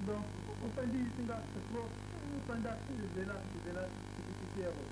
Donc, on peut dire que c'est trop, on peut dire que c'est la difficulté.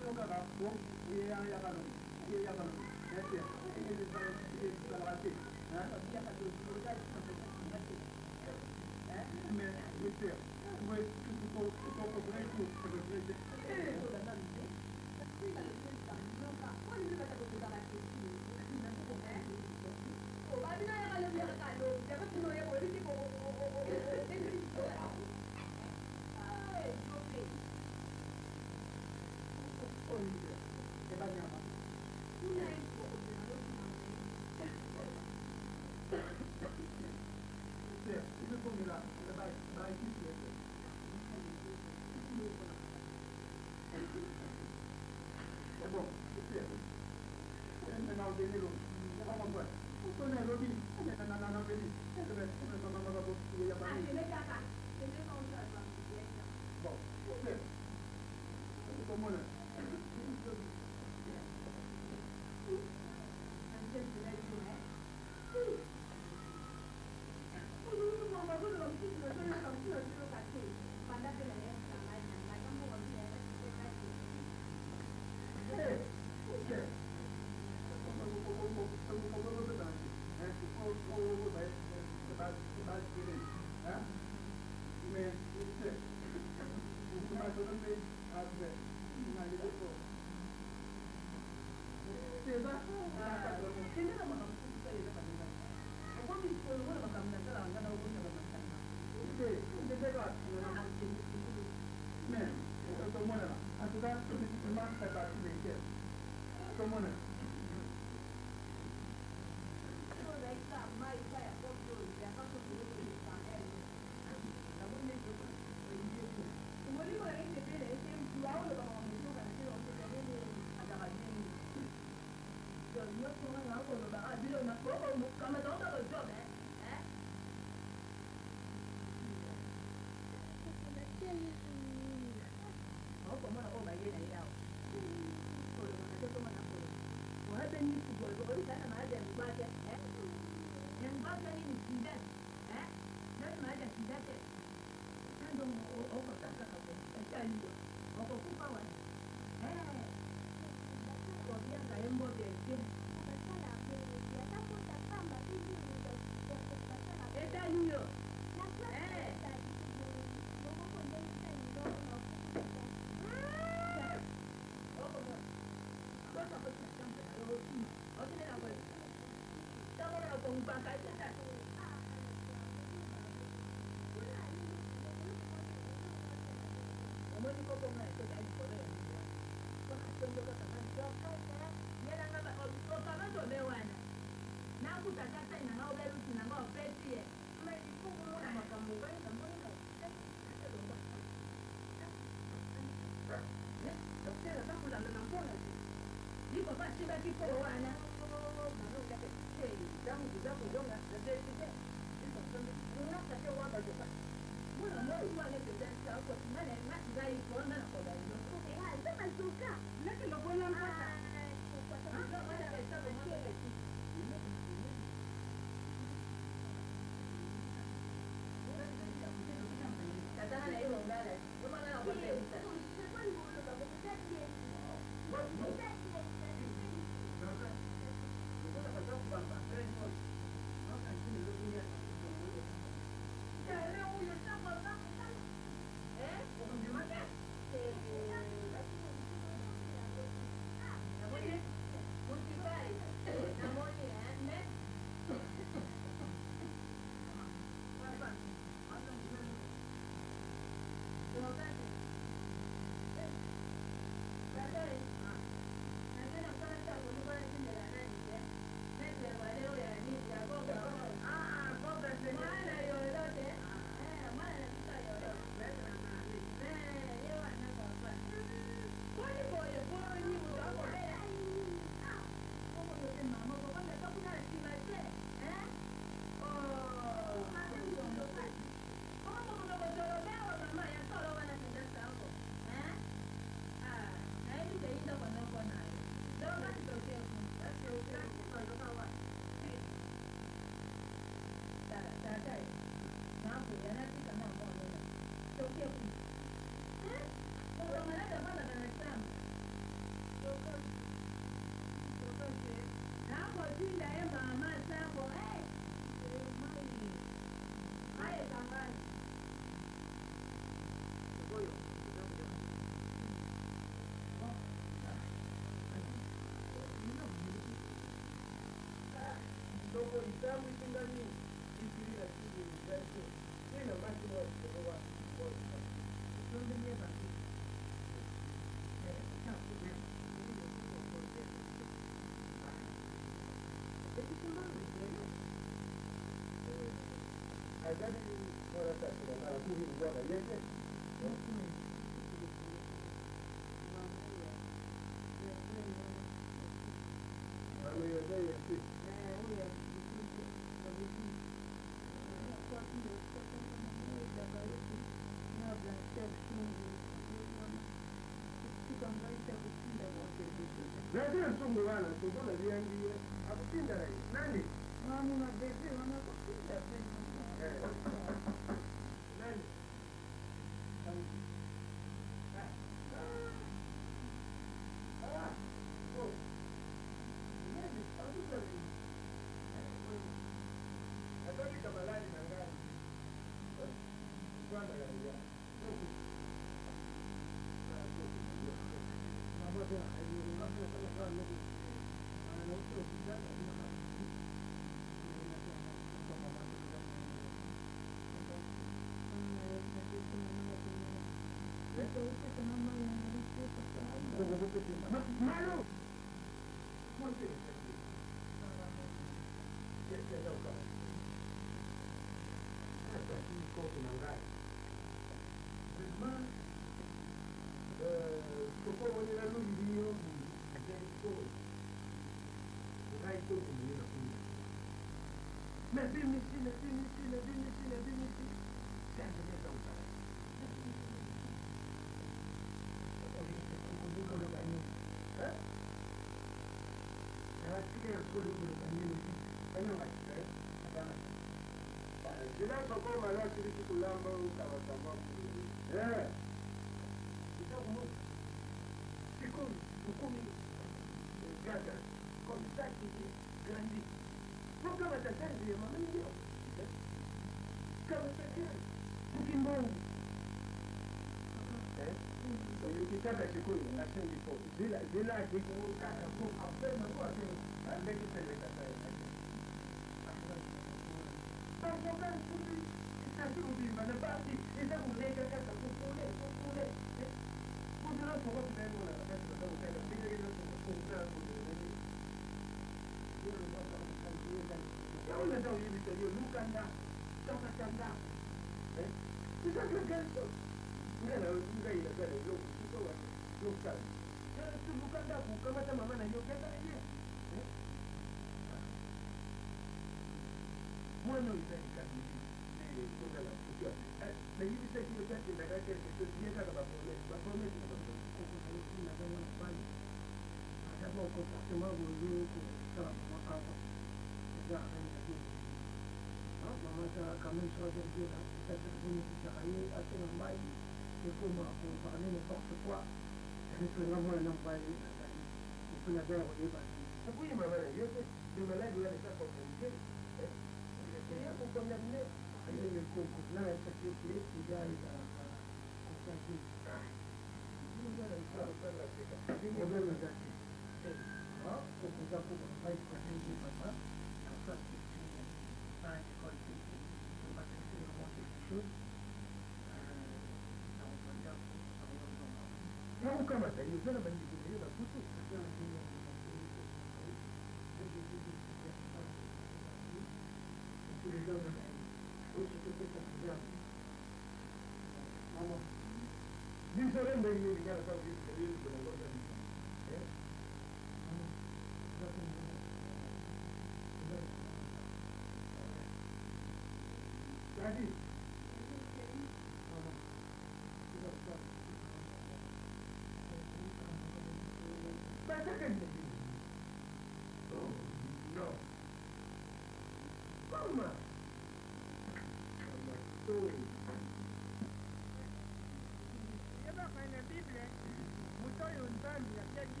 oyo nzambe atiaki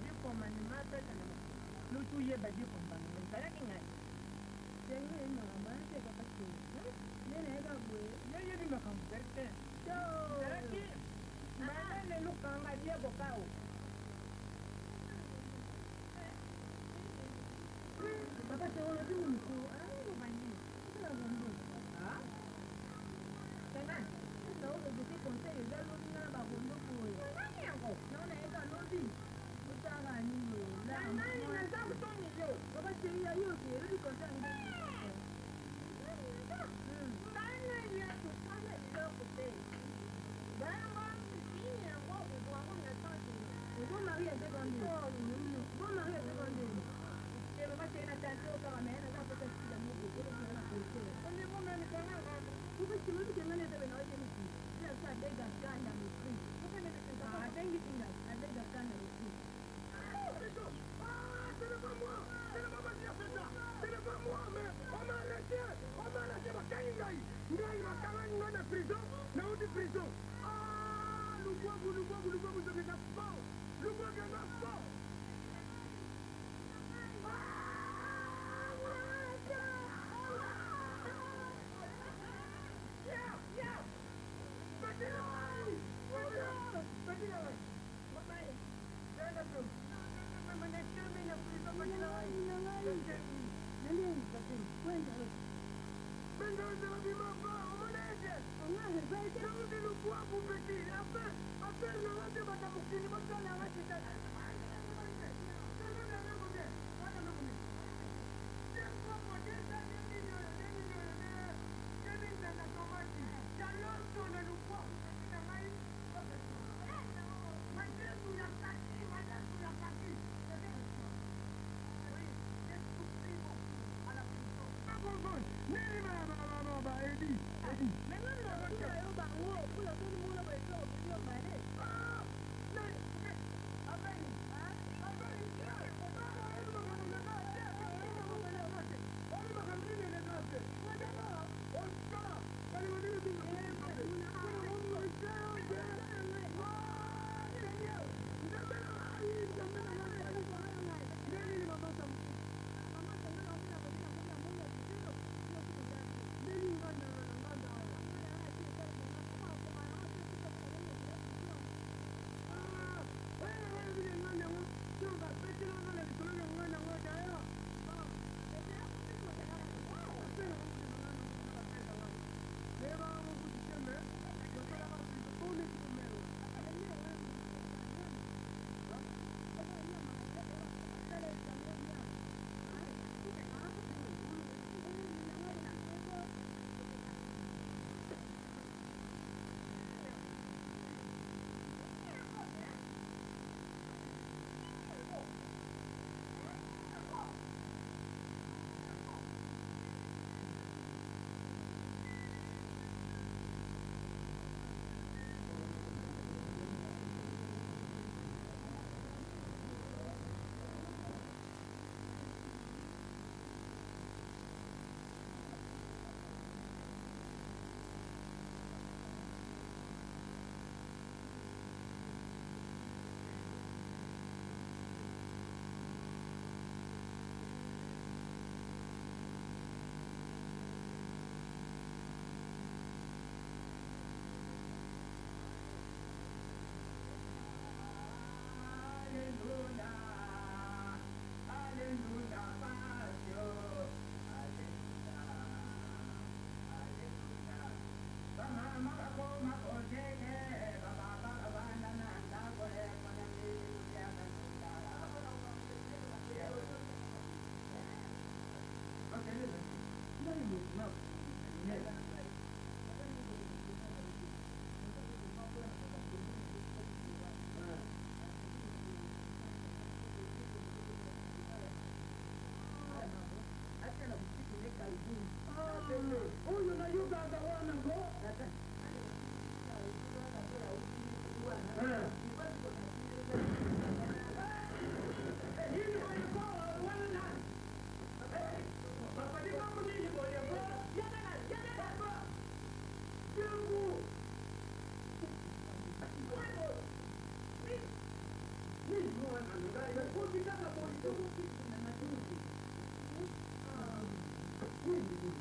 likoma nimataka na lutu yeba likoma ezalaki ngai yeyebi makambo verte ezalaki malele lukanga liebokao papa teologi muntu ayobani conseil eza lobi nga na bakondo boye nani yango naona eka lobi otaka nini nani naza kutoni yo baba seria yo ke lobi conseil nga nani ya tusana biloko te bango fini yango obwango na tante bon mari a seconde bon mari a seconde te baba seria na tante okaka meye naza kota sila moko olobina na conseil onde bo meme kananga kuba silobi kengane etabe na otemisi I beg a gun and a free. I think it's in that. I beg a gun and a free. Ce n'est pas moi! Ce n'est pas moi qui a fait ça! Ce n'est pas moi, mais on m'a laissé ma caïngaï! Ngaï m'a caïngaï dans la prison, dans une prison! Ah! Le bois, vous avez un fort! Le bois, vous avez un fort! Thank you.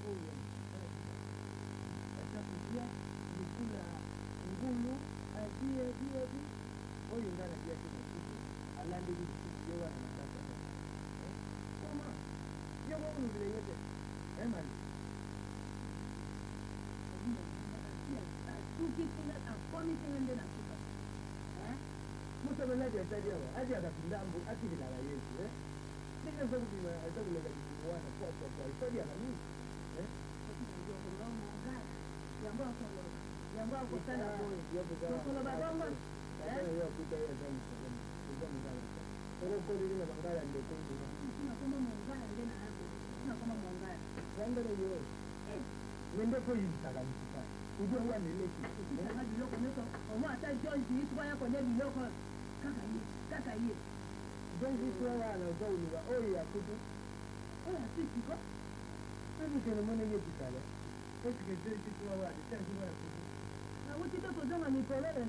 huyo. Atakuja kula ngulu ajie huyu ngana pia kuna kitu alandi hiyo wana nataka. Kama hiyo ngulu vile yote. Man. Tukipinga akoni tende na kuka. Mtu mmoja atajia aje akapindambu akili la Yesu Ndio sababu ni atakule kuona kwa historia na nini Yamba kwa sana boy. Kuna badongo hiyo kuta hiyo jamu kwa mngala. Kwa hiyo na mangala ndio kuna kama mngala ndio na hapo. Kuna kama mngala. Ndio hiyo. Ndio kwa hiyo mtakatifu. Ujue huwa ni leki. Kama biloko niko omo ata John Jisu kwa yako ndio biloko kaka yeye. John Jisu wao anazoa oi ya kutu. Sisi ko. Sisi kana mwana yetu kale. Sisi kete Jisu wao alisema kwa kutu. Na wote ndio kuzonga ni polele.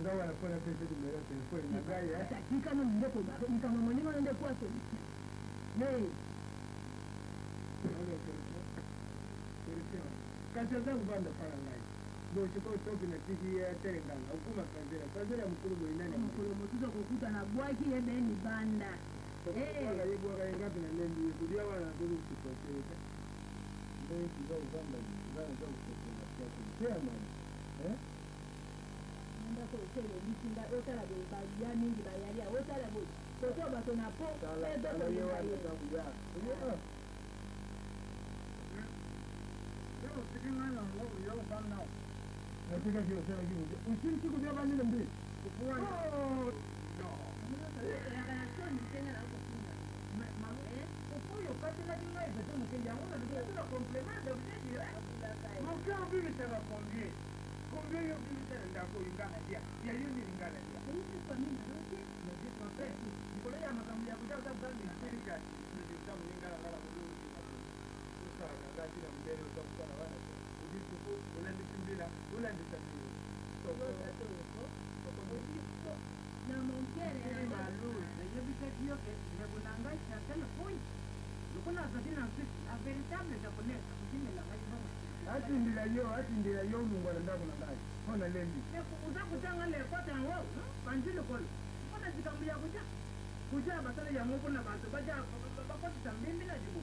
Ndio wanafanya pesa kimera telefoni na gari Hakika na ndoko ni kama mwenyewe anaenda kwa sisi. Kazi zangu bado fanya naye. Ndio chukua toki na tiki ya tenga na hukuma kazera mkuru mwinani. Mkuru mtuzo kukuta na bwaki yebe ni banda. Wala yebo wala ngapi na nembi kudia wana ndio kutoka. Ndio kizao banda zana zao kutoka kwa sema. Ndio kwa kile bikinda otala be bagia mingi bayalia otala bo. Toto bato na po edo ko yewa na kuja. Katika hiyo sema hiyo. Ushiriki kwa bani na mbili. Kufua. No. Kufuyo katika hiyo hiyo tu mkijaona ndio kuna complement de dire. Mkao bibi tena kongie. Kongie hiyo bibi tena ndako ingana dia. Ya hiyo ni ingana dia. Hizi kwa nini ndio? Na sisi tunapenda. Nikola ya makamu ya kuja kwa sababu ni serikali. Ndio kama ingana ngala mzuri. Sasa ngati na mbele utakuwa wana. Ujibu unanikimbia, unanitabiri. Na mongere ni maalum. Ndio bikatio ke kunangaisha tena point. Kuna zadina sisi a veritable japonais kusini la maji. Ati ndila yo Mungu anataka kunangai. Hona lembi. Uza kutanga le kota wao. Panjilo kolo. Kuna zikambulia kuja. Kuja batala ya Mungu na bantu baja bakoti tambimbi na jibu.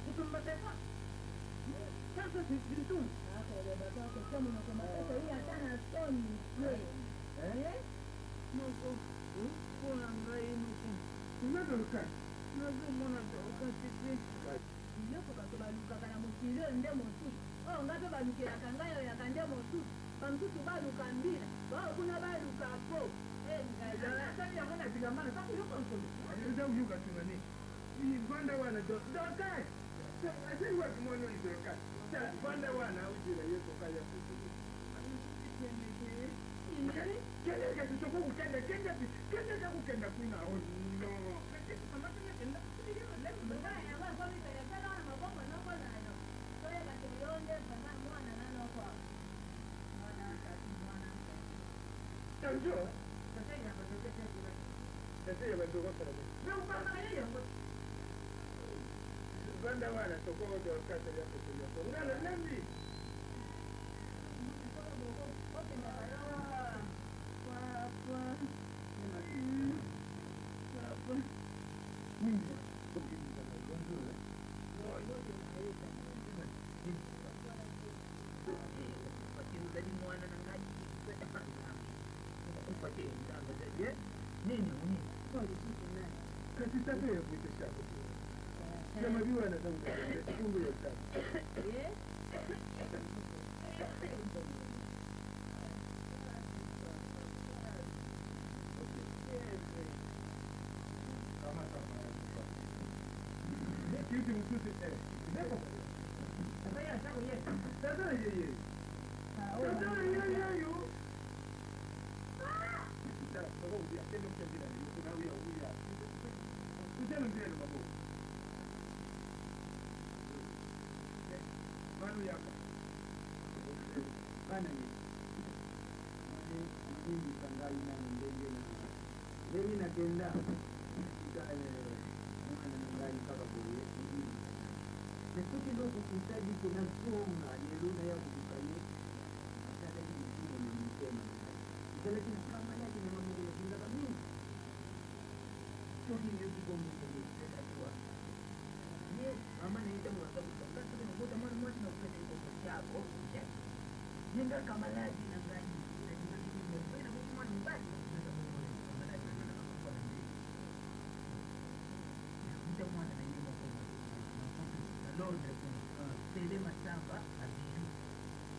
Kutumba tefa. Sasa sisi tu. Kama unasema sasa hii hata na stone Mungu kuna ngai nuku. Unadoka. Mbona ndoka sisi? Ndio kwa baluka kana mukile nde motu. Ngape balukira kangayo ya kande motu. Bamtutu baluka mbira. Kuna baluka po. Sasa ya mwana bigamana sasa yuko mkono. Ndio yuko tunani. Ni banda wana doka. Sasa ni watu mmoja ni doka. Sasa banda wana ujira yeso kaya kutu. Kende ke tuchoko ukende kukenda kuna honi. No. Kama tunakenda Tanjo. Sasa ya bado kwa sababu. Ndio kama hiyo. Banda wana soko ndio kata ya kutu. Ngala lembi. Katika hiyo vitu shako. Kama vile wanataka kumbe ya tatu. Kitu msusi ndipo. Sasa ya chako yeye. Sasa yeye. Sasa yeye. Sasa kwa hiyo tendo kile kuna huyo. Tendo kile babo. Manu yako. Bana ni. Mimi kangai na ndenge na. Mimi nakenda. Mwana ngai kaka boye. Nikuti loko kutaji kuna songa niluna ya kutukayo. Asante ni mkimo ni mkema. Kile kina kama yake ni mambo ya kinga kabisa. Sio hiyo kiko mkemo kwa kwa. Ye mama ni ndio mwanadamu kwa sababu ni mmoja mmoja mmoja na kule kwa kwa chako. Yenga kama laji na ngani. Na ndio kitu ni na mtu mmoja mbali. Kama laji na kwa ndio. Ndio mwana na yeye kwa Londra Tele Masamba Abiju.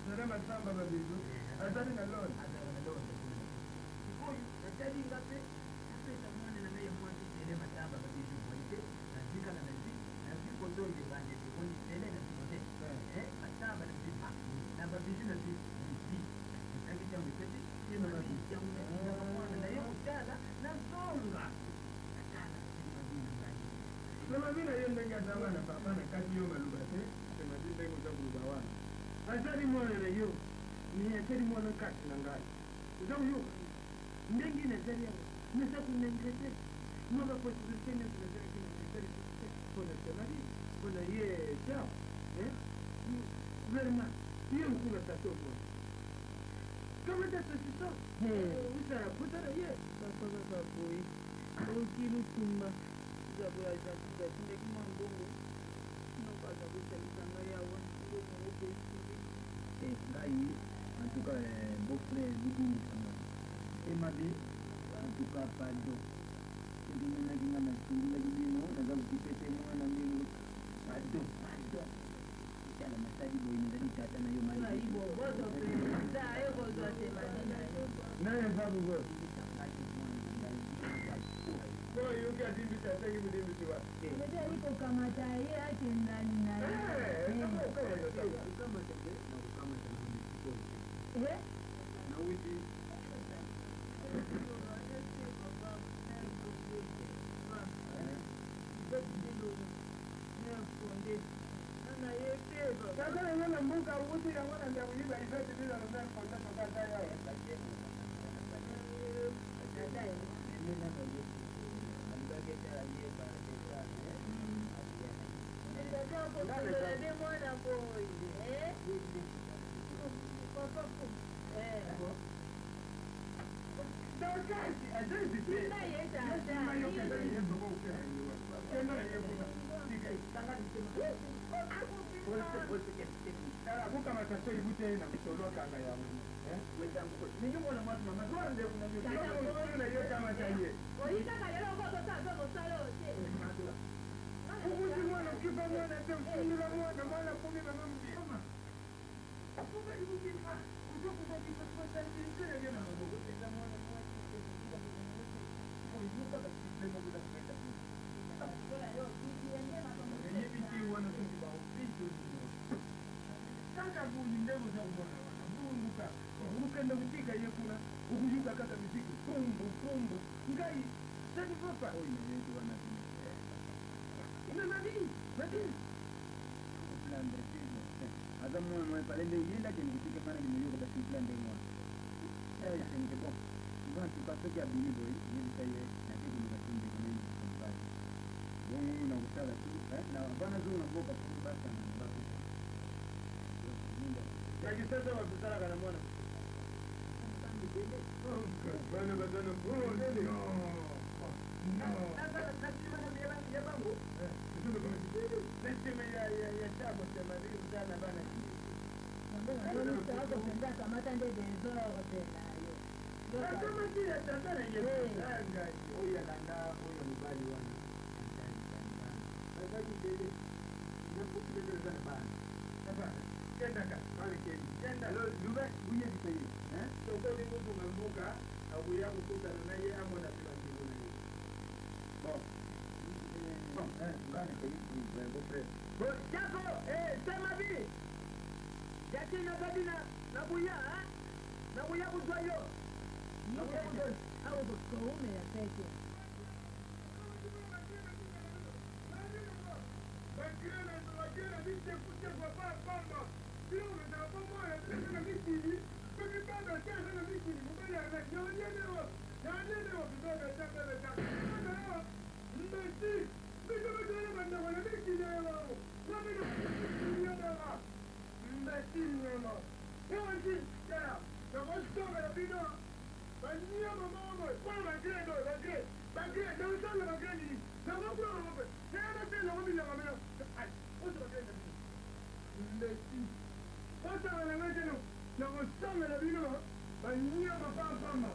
Tele Masamba Abiju. Azali na Londra. Azali na Londra. Kwa hiyo ngapi? Sasa itamwona na mimi mmoja Tele Masamba Abiju mmoja na zika na nazi na ziko zote bande kwa Tele na zote. Masamba na zipa. Na Abiju na zipi. Akija mtete yeye na Abiju na mwana na yeye utala na songa. Sema vile yeye ndenga zama na papa na kazi yo maluga te. Sema vile ndenga za kuruba wana. Azali mwana na yo. Ni azali mwana kati na ngai. Uzamu yo. Ndengi na azali ya. Nesa kunengete. Mwaba kwa tuzusene tunazali kina azali. Kona semari. Kona ye chao. Verma. Hiyo mkula tato kwa. Kama tato sisa. Usara kutara ye. Sasa boy. Okiru tumba. Zabu ya zakuda tindeki mwangongo nokaza kusemekana yawe ngomo ukesiri ngai antuka bofre bidini sana emabe antuka pado ndine na kinga na sindula kibino na zabu kipete mwana mimi pado kana masadi boy ni ndani tata na yo mali na ibo bozo pe za ayo bozo atemani na ya zabu go kwa hiyo kia dimbi tata hivi dimbi tiwa ndio iko kama tai yake ndani na kama tete na uji sasa nana mbuka uti ya wana ndio kujiba ifete bila na kwa sababu kata yao Buka mataso ibute na kutoloa kanga ya Mungu. Ninyo mwana mwana mama kwa ndio kuna ndio. Kama ndio kama chaje. Oita kalero kwa sasa mosalo. Kukuti mwana kipa mwana temfunga mwana mwana kumi na mbi. Kuka ibuki ma. Kutoka kwa kipa kwa sasa ndio ndio na Mungu. Eka mwana mwana. Kuibuka kwa kipa mwana kwenda. Hivi ndio wana kujiba ofisi. Sasa buni ndemo za mwana. Bunguka. Ukenda kupiga yekuna. Ukuyuka kata muziki. Pumbu. Ngai. Sasa papa. Oi na yetu wana. Nadie. Plan de tiempo. Hata mwe pale ndio yenda kimkutike maana nimeyuka basi plan ndio mwa. Sasa ningebo. Mbona tupate ya bini boy, hivi sasa na kitu mkatumbi kwa nini kumbali. Bongo na kusala tu, na bana zuri na mboka kwa basi na mbako. Kaji sasa wa kusala kana mwana. Bana badana bro. No. Nasema na mimi ya bango. Nasema ya chabo sema ndio sana bana. Ndio sasa kamata ndege nzora tena hiyo. Kama kile tatana yanga. Oya nanda oya mbali wana. Sasa kidele. Nakuti sana bana. Sasa kenda ka mali kenda. Leo duba buye dipai. Soko ni mtu ngambuka au yako kutana naye amo na bila kitu na yeye. Ngani kwa bofre. Jako sema bi. Jati na kabina na buya na buya kujwayo. Au kuume ya peke. Bakira nite kuja kwa baba. Sio unataka pamoja na mimi. Kwa baba tena na mimi mbaya na nyonyewe kidogo chapa na chapa. Ndio. Ndio. Ndio. Ndio. Ndio. Ndio. Mama, Messina, Yawanci, Yara, da wasu toga da bino, ban yi yamma mama, kwa bagire do, bagire, da wasu toga bagire ni, da wasu toga bagire, sai ya mace na wani yamma mina, ai, wasu bagire da bino, Messi, wasu toga da ngace no, da wasu toga da bino, ban yi yamma fama.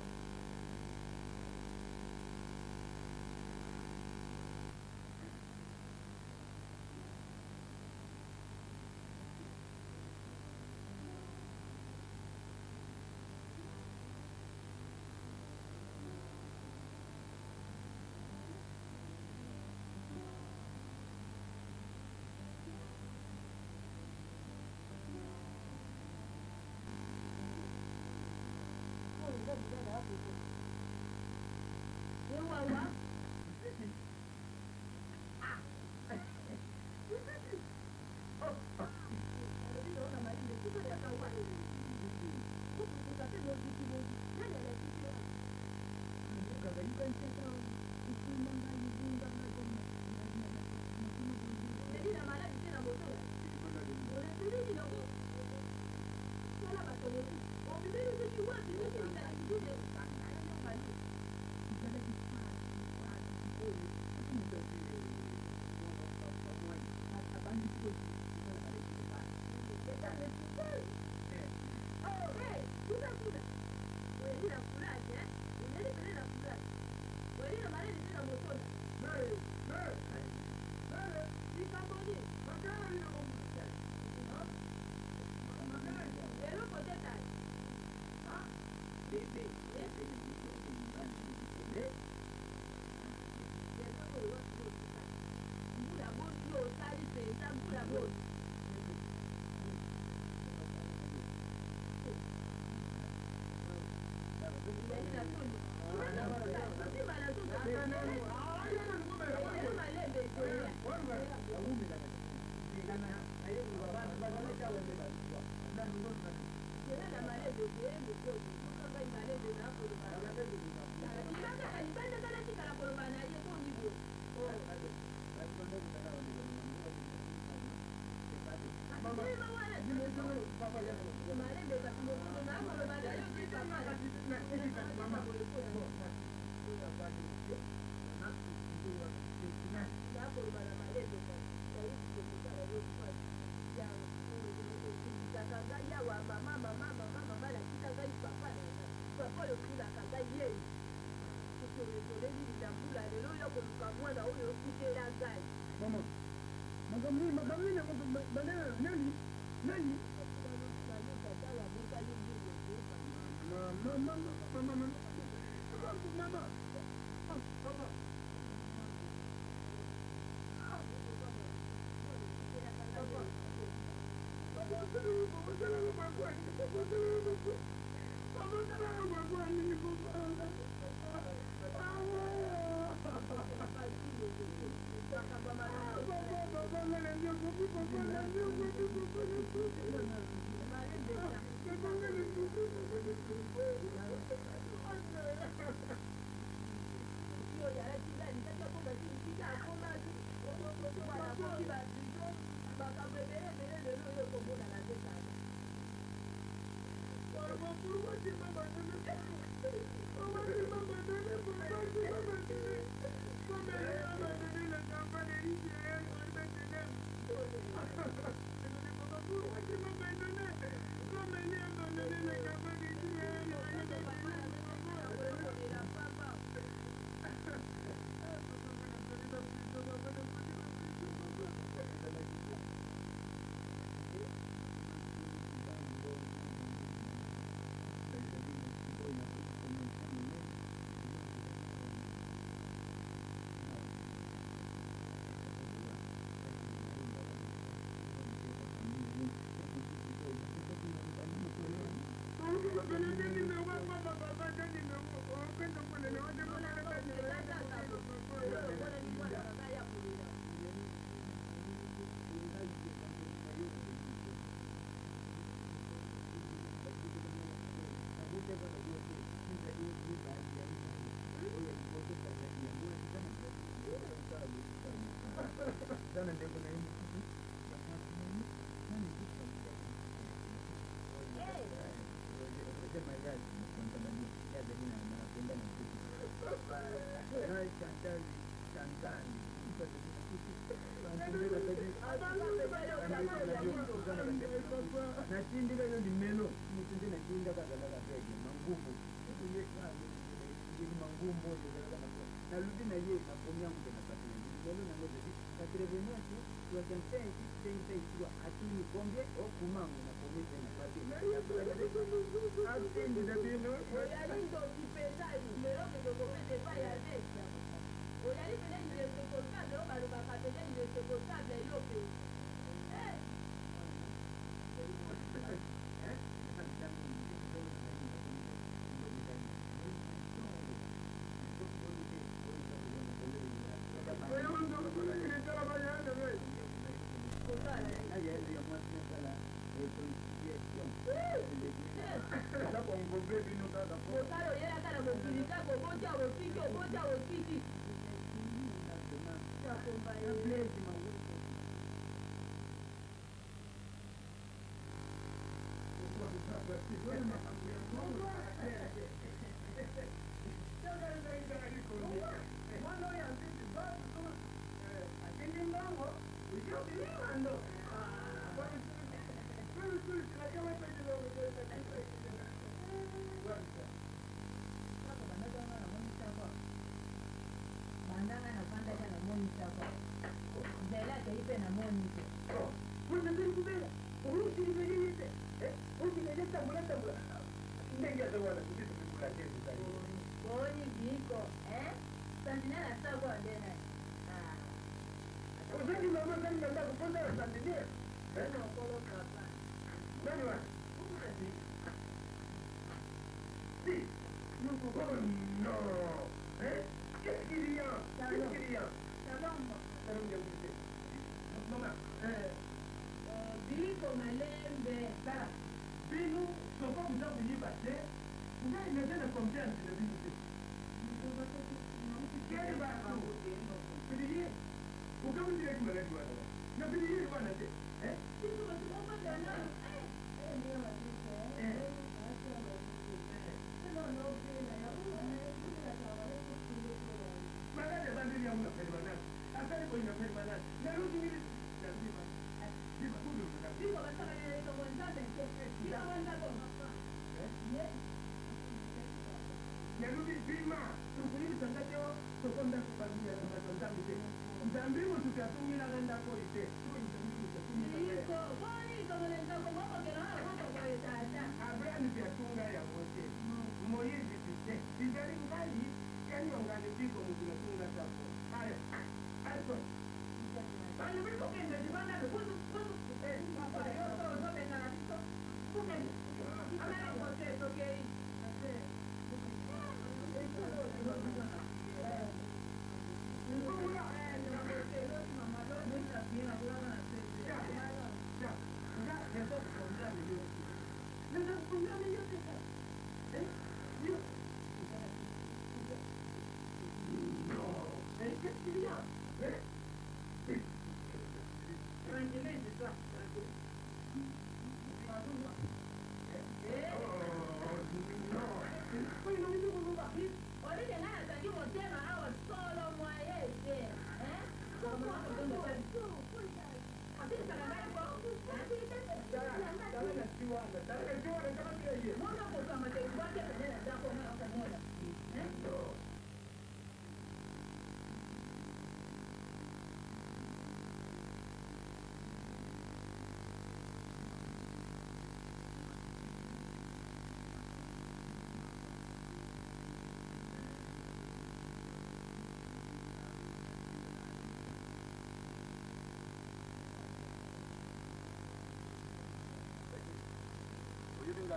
mazazi mkontabani ya dalina na napenda na kitu na chantazi chantani nasindika yo dimeno mutunde nashinda kagala kabege mangumu mangumbo na ludi na ye na pomya mke na patia dimeno na ngozi katrevenia tu wa chantazi tenta atini kombe o kumangu na pomya tena patia atini dabino oyalindo kipezali lero kidogopete pa ya desa oyali pele ile sekosable o baluka katele ile sekosable yope Mokalo yera kana mokilika koboja okiki oboja okiki ya komba ya blaze mawuko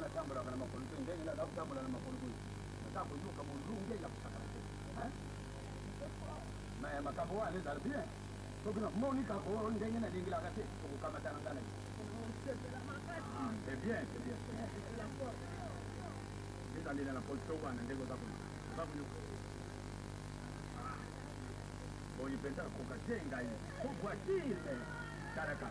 la tambula kana makulu ngenge la tambula na makulu nataka yuka mulunge ya kutakatifu na makapo wale dalbia tokuna monika ko ngenge na dingila kati kama tana tana c'est bien ndio ndio na polisi wana ndego za sababu boyi penda kukajenga hivi kwa kile taraka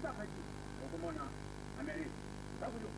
Sakaki, Okumona, America. W.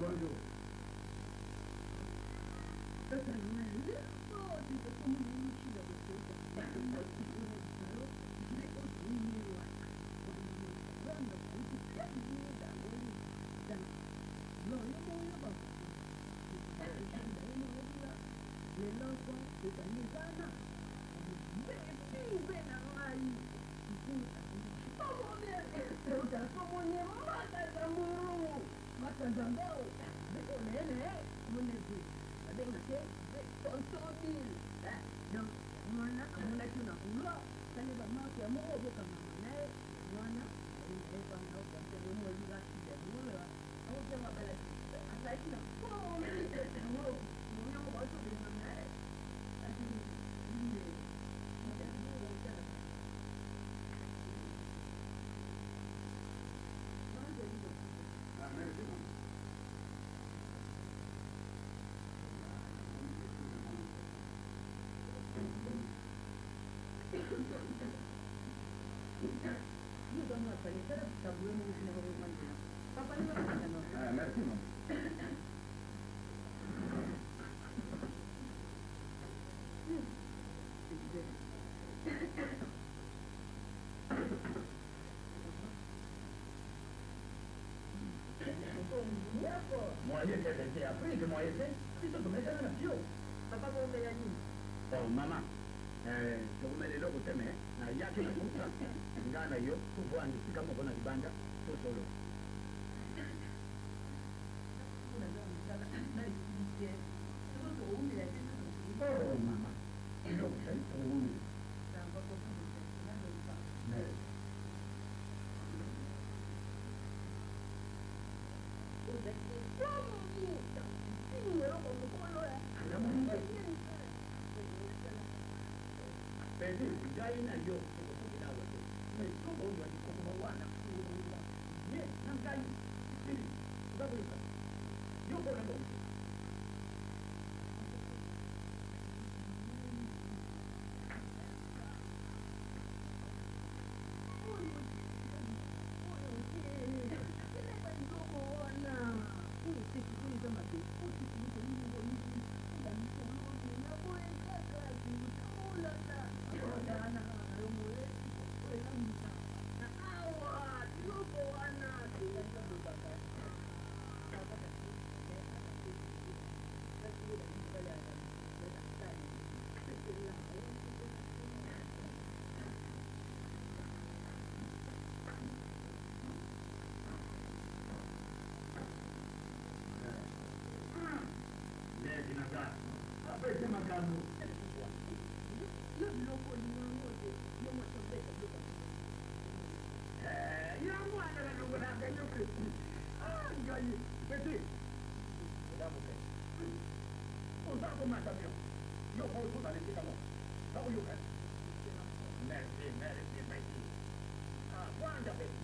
Bonjour. Merci, non. Moyen c'est après que moyen c'est ça comme ça na bio. Papa mo me yani. Oh mama. Tukumelelo kuteme na yake kuta ngana hiyo kuvua ni kama kuna kibanda tu solo. Oh mama. Ndio sasa huyu. Pedi, jai na yo kukuda wote. Na soko ndio kukuwa wana. Ye, nangai. Siri. Sababu yo kwa ndio. Apete makano. Yo loko ni ngote, yo motobeka loko. Ya mwana na loko na kanyo ke. Ngai, pete. Damu ke. Oza ko matabio. Yo ko to dale kama. Damu yo ke. Merci, merci. Kwanda pete.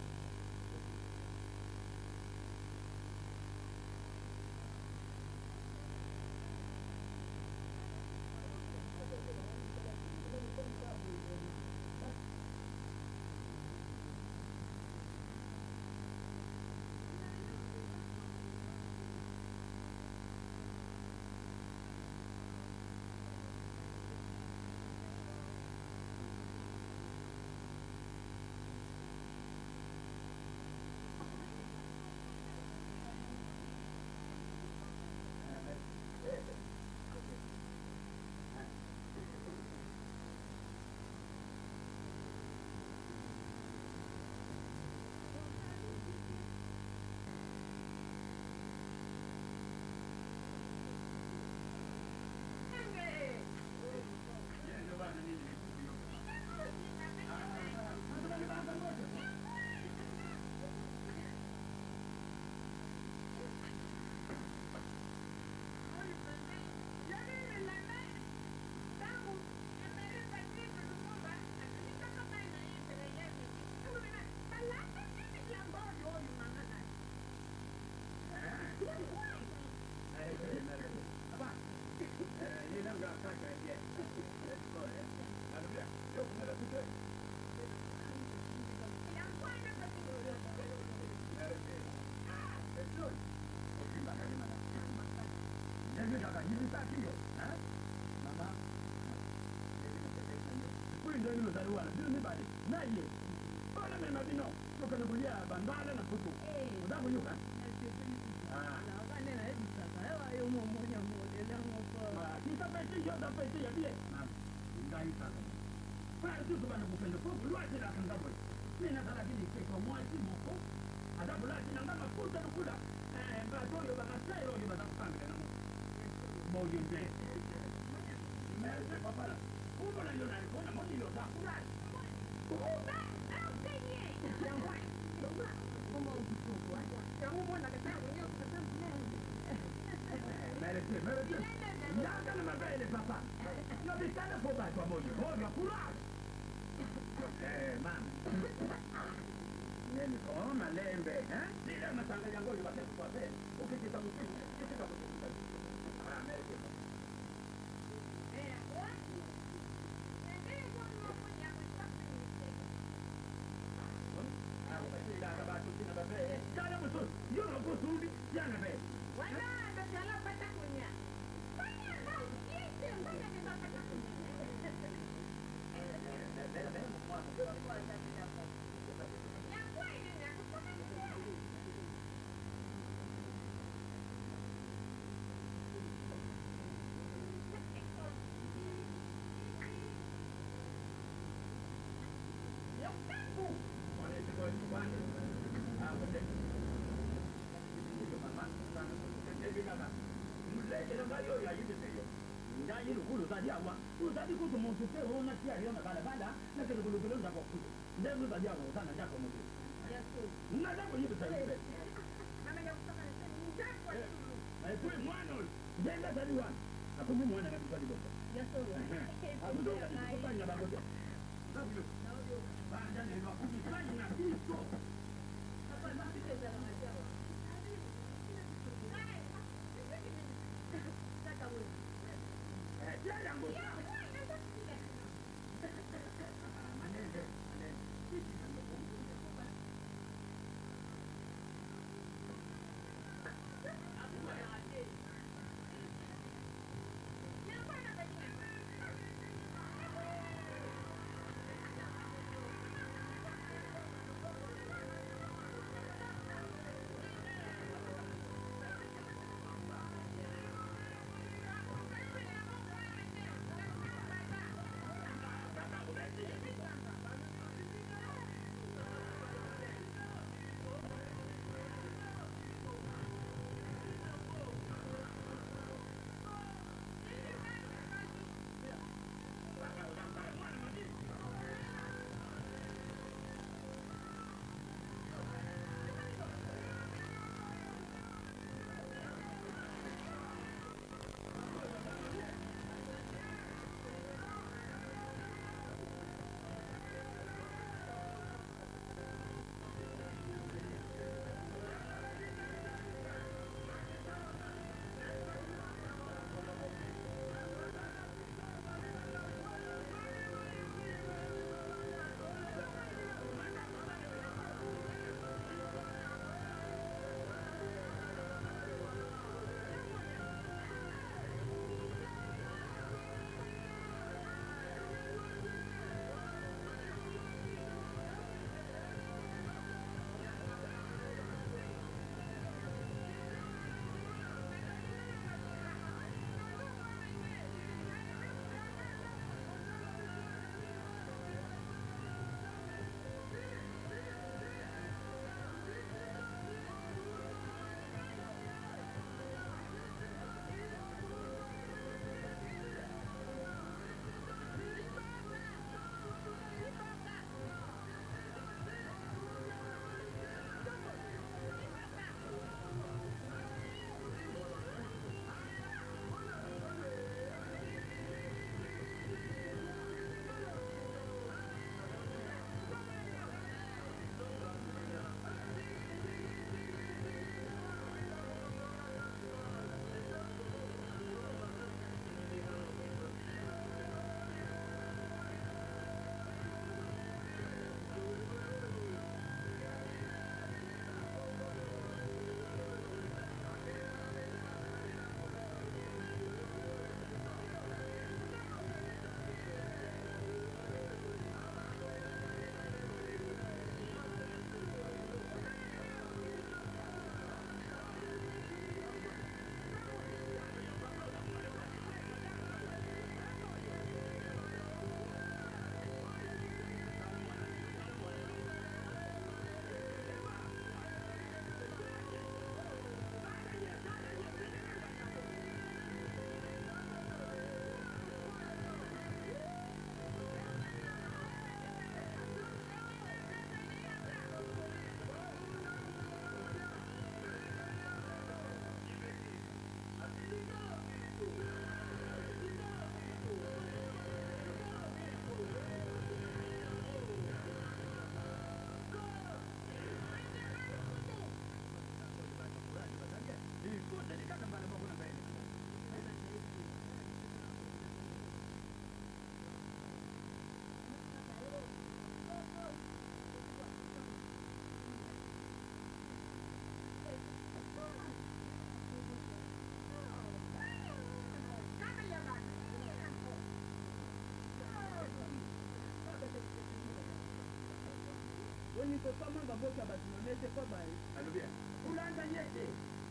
Oni ko kama baboka basimamese kwa bai. Alubia. Ulanda nyete.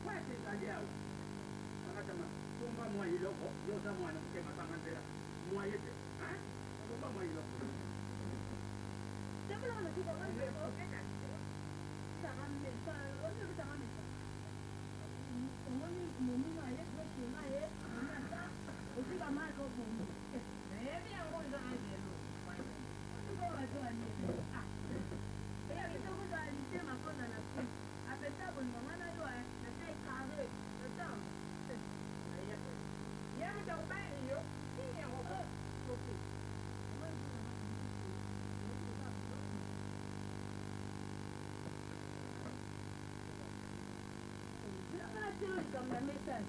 Kwete kajao. Akasema kumba mwa iloko yoza mwana mkema kama ndera. Mwa yete. Ha? Kumba mwa iloko. Jambo la kitu kwa hiyo okeka. Tamame sana. Wewe utamame. Umoni mumi na yeye kwa shima yeye. Ukiba macho kwa. Mimi yangu ndio ndio. Kwa watu wa nini? Ah. Yeye kidogo ndo alisema kwanza na siku. Apetapo ni mwana yeye na sai kale. Ndio. Yeye mtakubali hiyo. Nini hapo? Okay. Comme la message.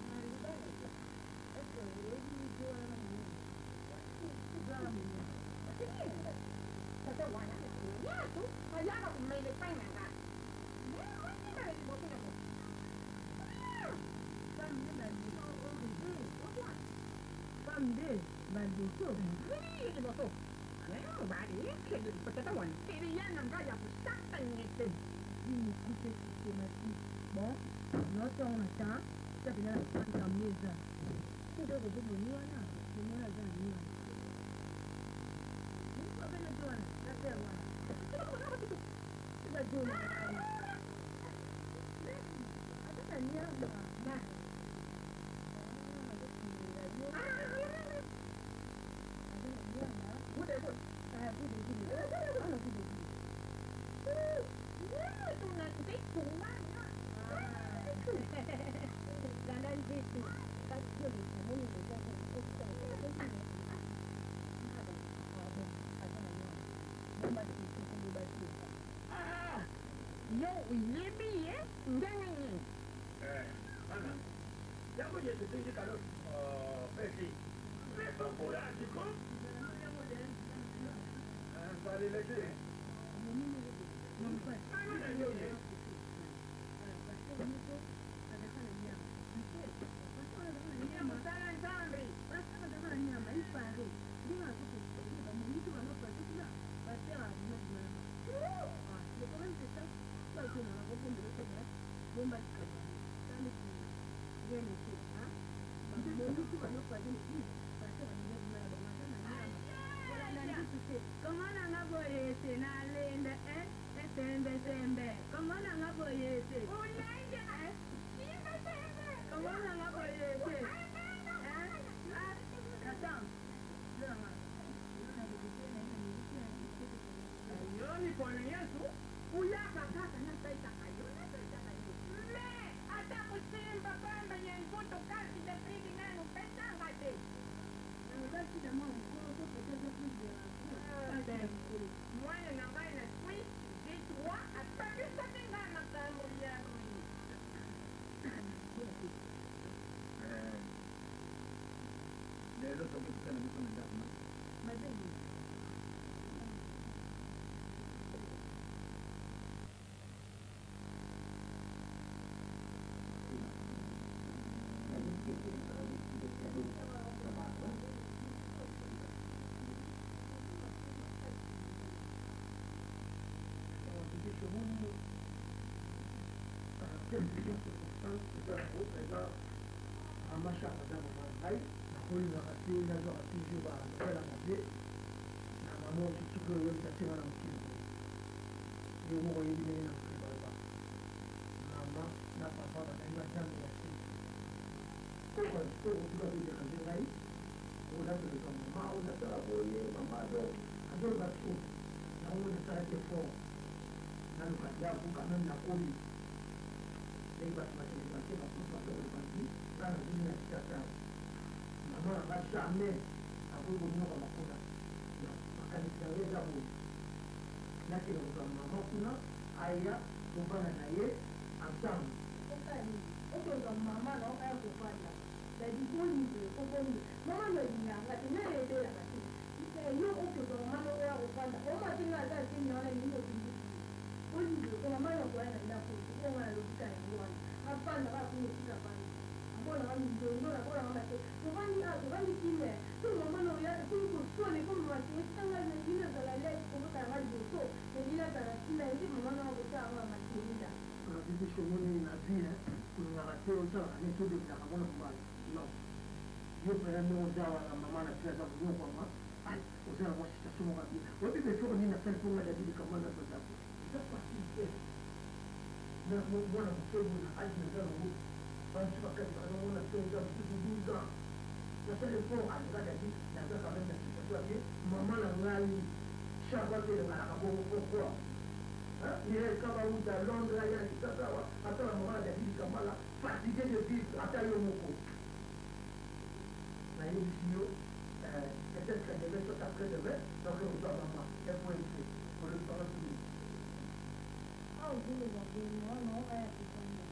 Bon, notre matin, ça vient la fin de la maison. C'est de revenir là, c'est moi la dernière. Vous avez le doigt, la terre, voilà. C'est la doigt. Attends, la mienne, là. Thank you. fine, con una razza ne tu devi dare una mano. No. Io per non dare la mamma la presa con un mamma, usare una situazione così. Poi mi sono in una telefonata da dire che mamma non sa. Da partire. Non buona persona, altri non sanno. Quando si fa che non una cosa più dura. La telefono ha da dire, da cambiare la situazione, mamma la ngai, sciacquate la cabo il Kabaouda, Londra, il Satawa, attends la maman de Didi Kamala, fatigué de vivre, attends le moko. La émission, peut-être qu'elle devait être après-demain, donc on doit maman, elle faut écrire, pour le temps de Ah, vous le voyez, moi, non, elle est comme ça.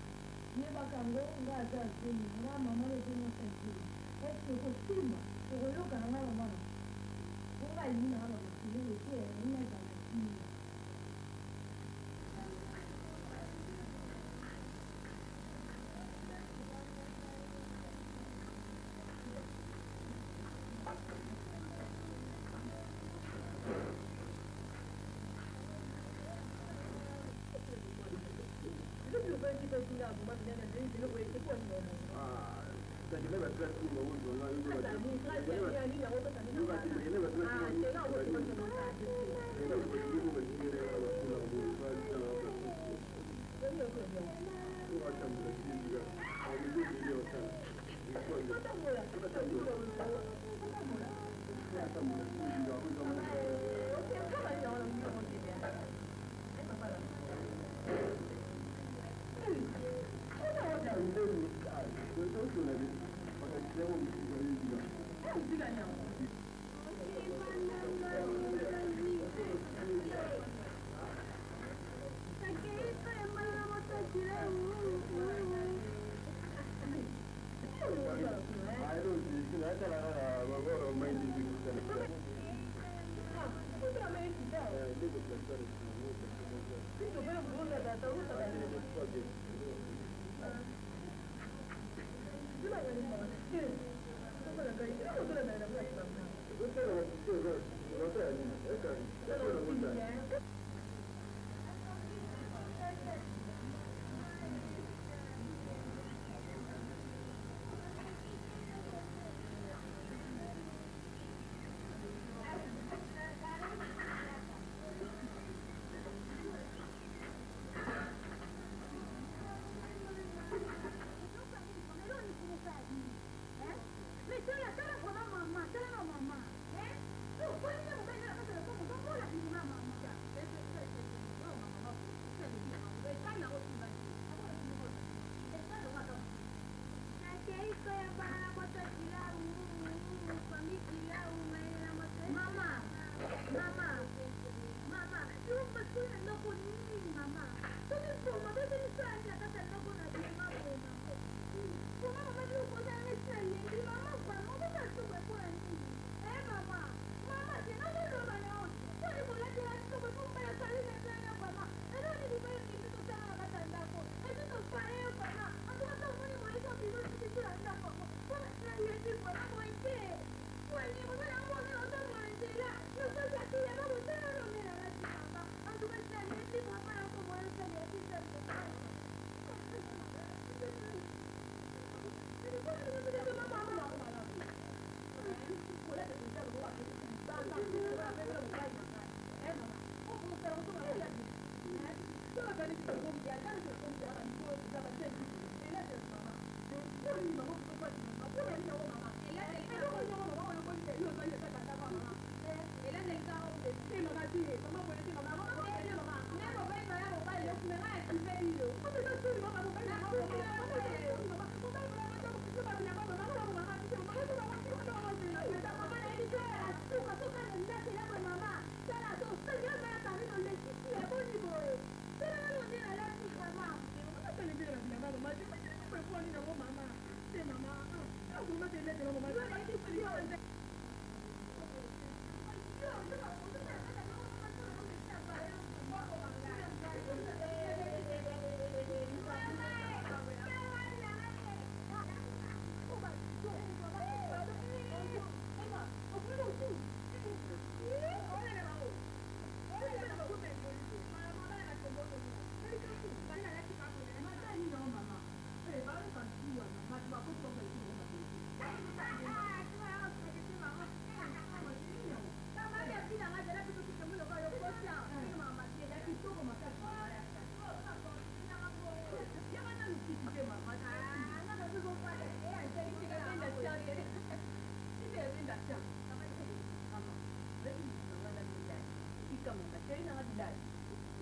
Mais pas quand on va à ça, moi, maman, elle est une ceinture. Est-ce que possible? C'est le look à la maman. On va y aller, on va y aller, on va y aller. Tika mon chéri n'a pas d'âge.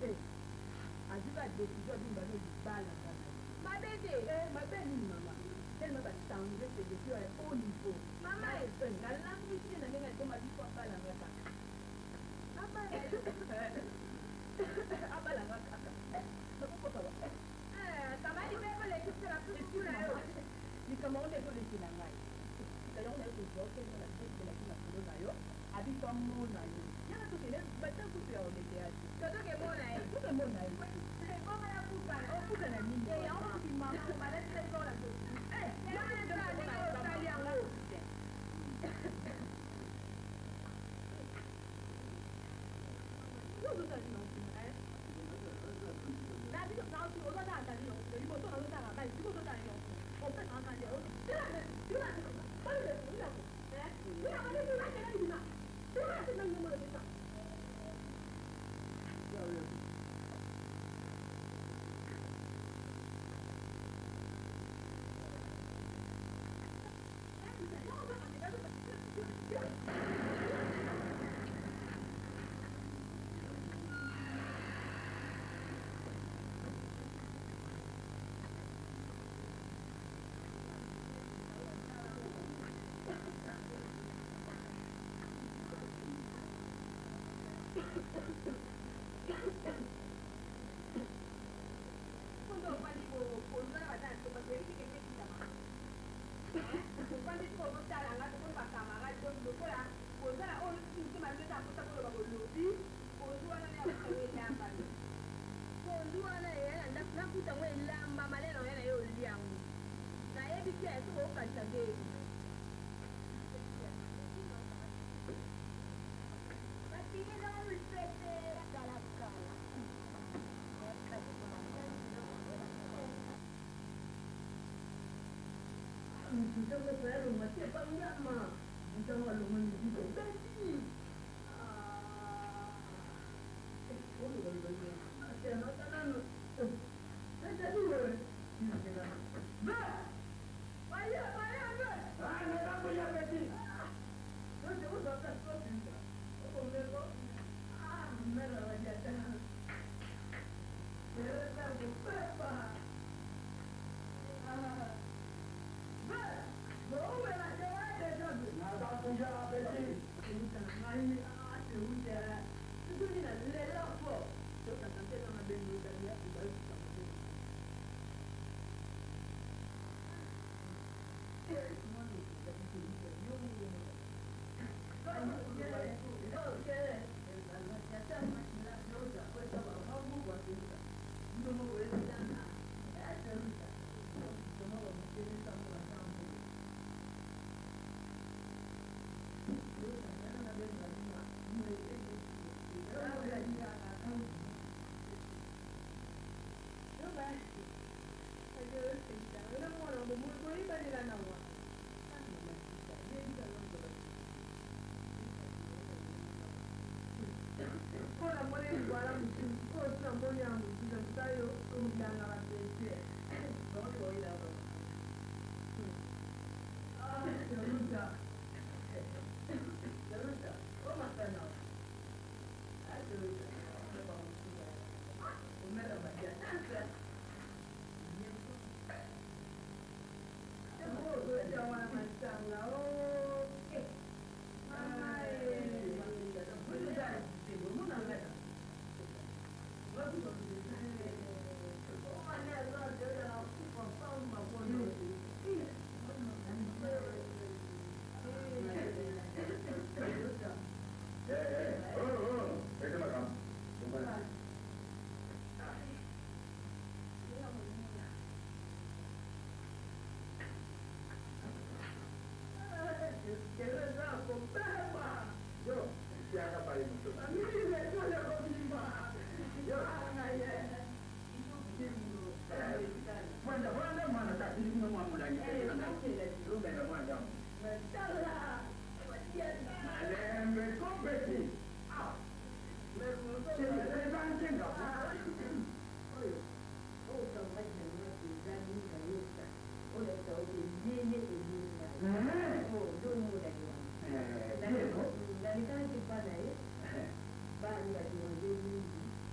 Ajuba décision d'une bonne balle. Ma bébé, ma belle maman. Tellement pas changer ses décisions à haut niveau. Maman est bonne. La langue ici n'a même pas dit quoi pas la raka. Papa est ah bah la raka. Kama ni bebe le kisa la kula yo. Ni kama on est pour les kinangai. D'ailleurs on est pour voir que la tête de la kula yo. Habite mon aïe. Yana to kele bata ku ya o lete ati. Toto ke mon aïe. Toto mon aïe. Bon ya puka. O puka na nini? Eh, on ti mama ko ba lete ko la to. Eh, ya na ta ni o tali anga. Yo do tali no. Eh. Na bi na o ti o da tali no. Ni mo to na do ta ga ba. Ni mo to tali no. O pe na ka le o. Tira. Ba le. Tira. Eh. Tira ba le ni na ke na ni na. Kita berada rumah siapa enggak mah? Kita malu menjadi besi. Oh, bagi-bagi. Ada makanan. Ada dua. Bah, bayar, bah. Nak apa ya besi? Kau jauh datang kau juga. Oh, mereka. Mereka aja dah. Mereka berapa?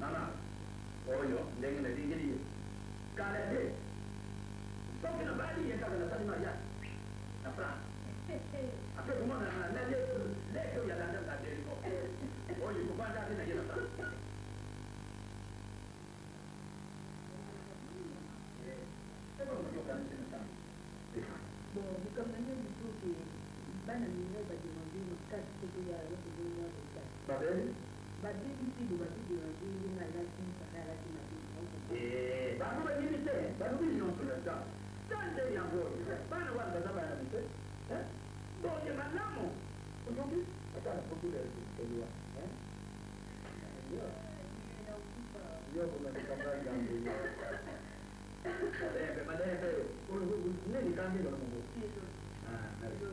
Nana, oyo, ndenge na dingiri. Kale de. Soki na bali ya kala tani Maria. Na Fran. Ape kuma na le ko ya danda ka de ko. Oyo ko banda na yena ta. Bon, comme nous disons que bana minyo ba demander une carte que ya le gouvernement de ça. Ba début de ba demander na la team ça la team ba no ba ni te, ba no ni no so da. Tande ya bo. Bana wa da ba na mite. Bon, ye manamo. Ojoki, ata ko kule ko liwa. Yo como se está pagando. Madre, nini kambi ndo mungu. Anataka leo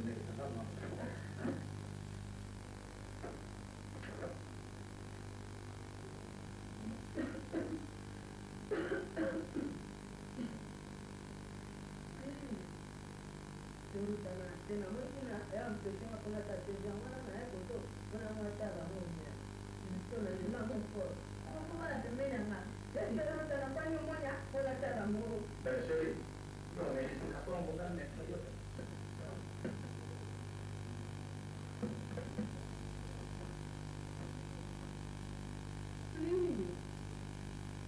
nini sababu tena mwingine ya mpesema kuna tatizo mwana na yako tu kuna mwata la mmoja ndio na ndio mko kwa na pembeni na ndio tena kwa hiyo mmoja kuna tala mungu basi ndio ni kwa mungu ngane yote nini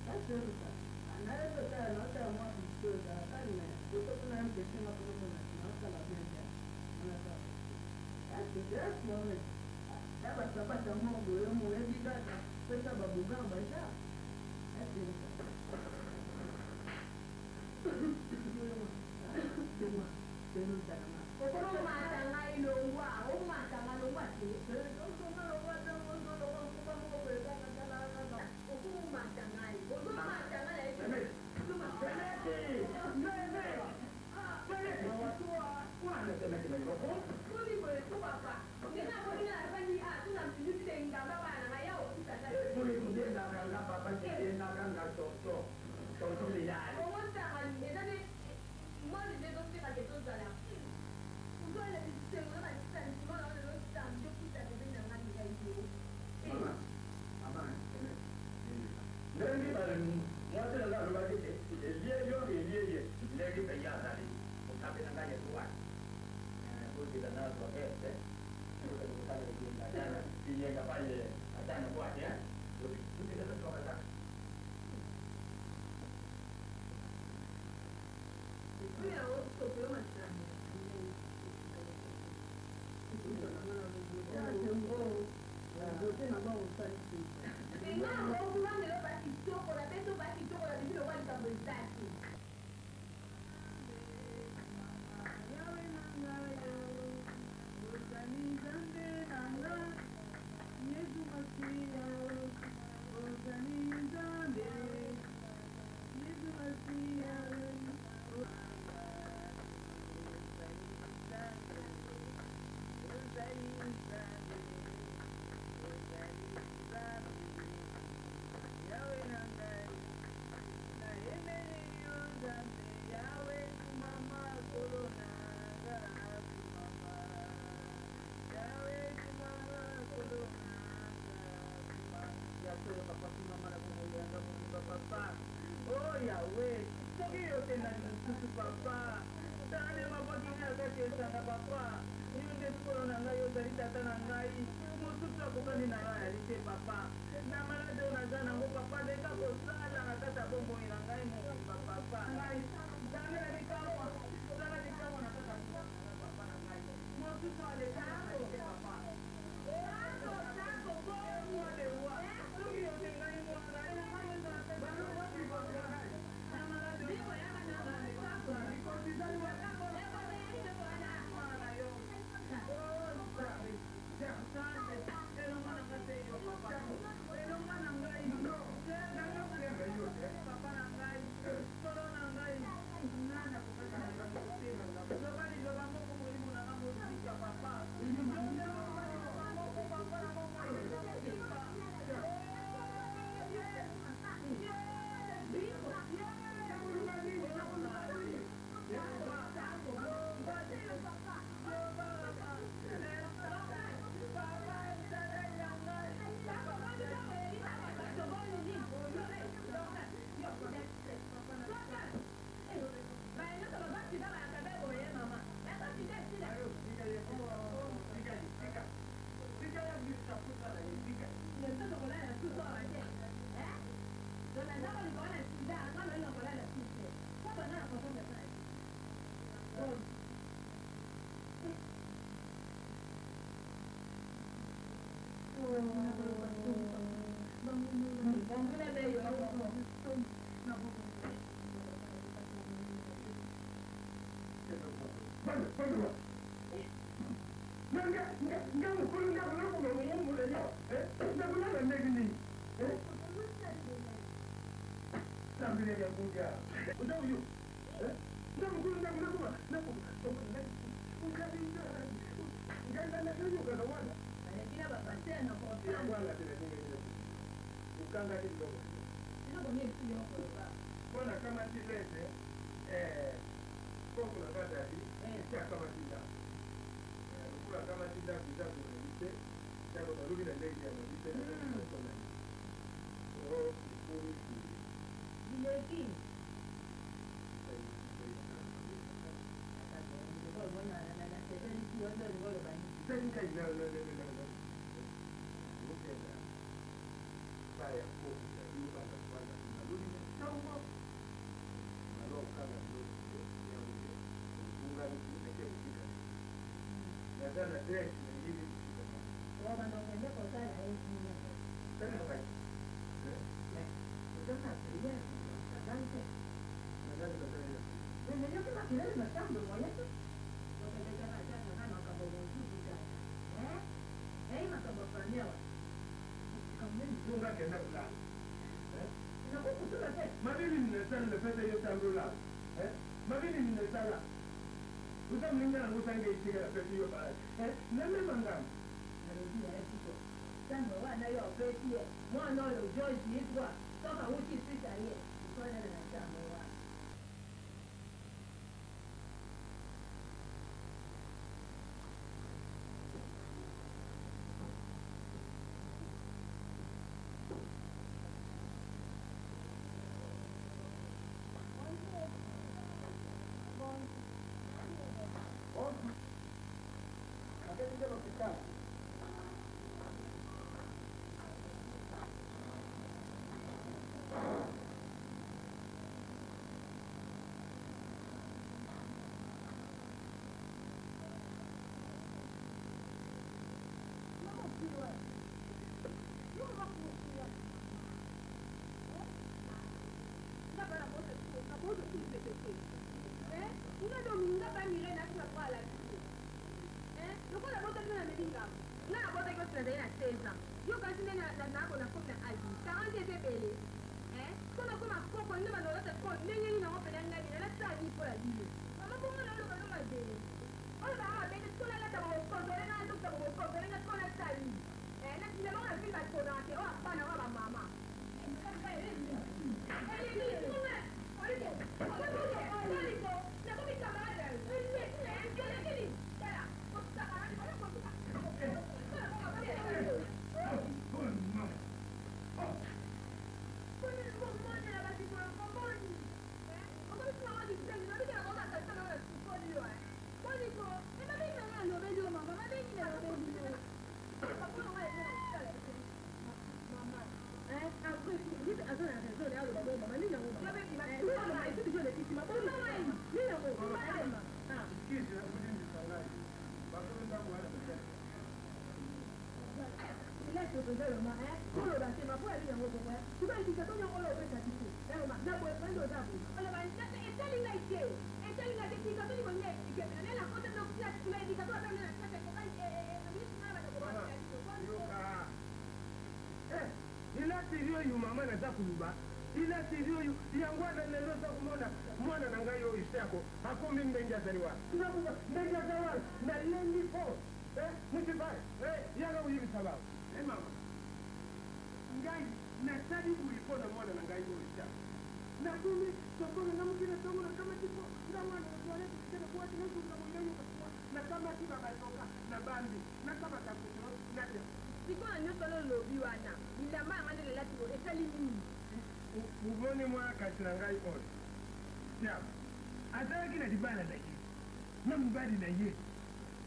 basi anaweza tena hata mwana sio sana ndio kuna mpesema kuna mwana na la mmoja That's moment. That was about the moment where we got put up a book on my shop. That's it.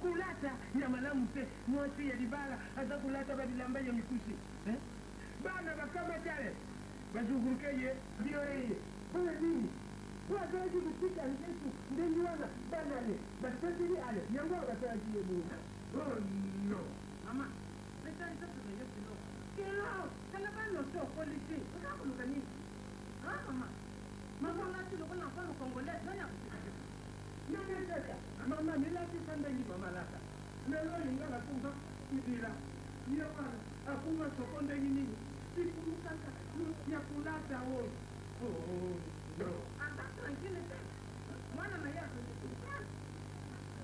kulata ya malamu te mwasi ya libala aza kulata babilamba ya mikusi bana bakama tale bazugurukeye bioye bana nini wagaji kupika Yesu ndeni wana bana le basatiri ale yango bataji yebu oh no mama pesa ndio Yesu no kila kala bana so polisi ukakuluka nini mama mama ngati lokona kwa Congolais nani Nyangeteka, mama nilati sanda ni mama laka. Nelo lingala kunga kudira. Iyo wana akuma sokonde nini? Siku mukaka ya kulata woi. Oh no. Ata tranquille te. Mwana na yako.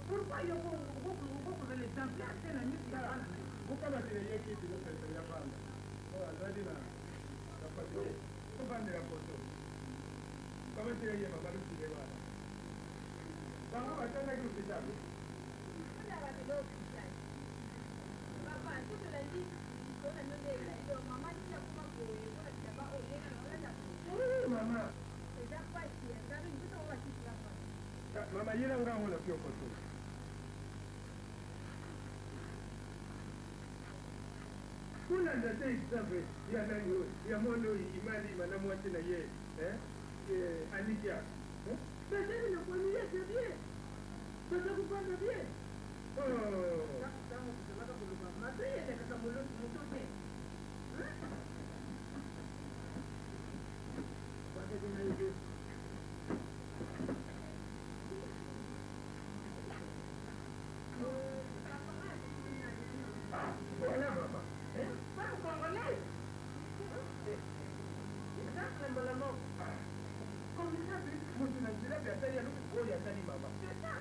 Pourquoi yo ko le temple tena nyingi sana. Kukaba tile yeki tilo pesa ya banda. Oh azadi na kapati. Kubande ya koto. Kama tile yema bado tile bana. Bang apa cara itu kita? Ada apa tu kita? Bapa, tu tu lagi. Kau nak nulis lagi. Mama ni nak kuma kau. Kau nak siapa? Oh, dia nak orang nak. Oh, mama. Siapa sih? Tapi itu tu orang siapa? Mama yeye ngao ngolo kio koto. Kuna ndate isabe ya nanyo ya mono imali manamu atina ye. Alikia. Sasa ni kwa nini yeye? Sasa kupanda bien. Oh. Kama tunataka kuluka. Mateye kaka mtoto. Wale kuna hiyo. Wala baba. Baba Congolais. Sasa mbona mo? Comme ça, vous imaginez la personne, il y a des mamans. C'est ça.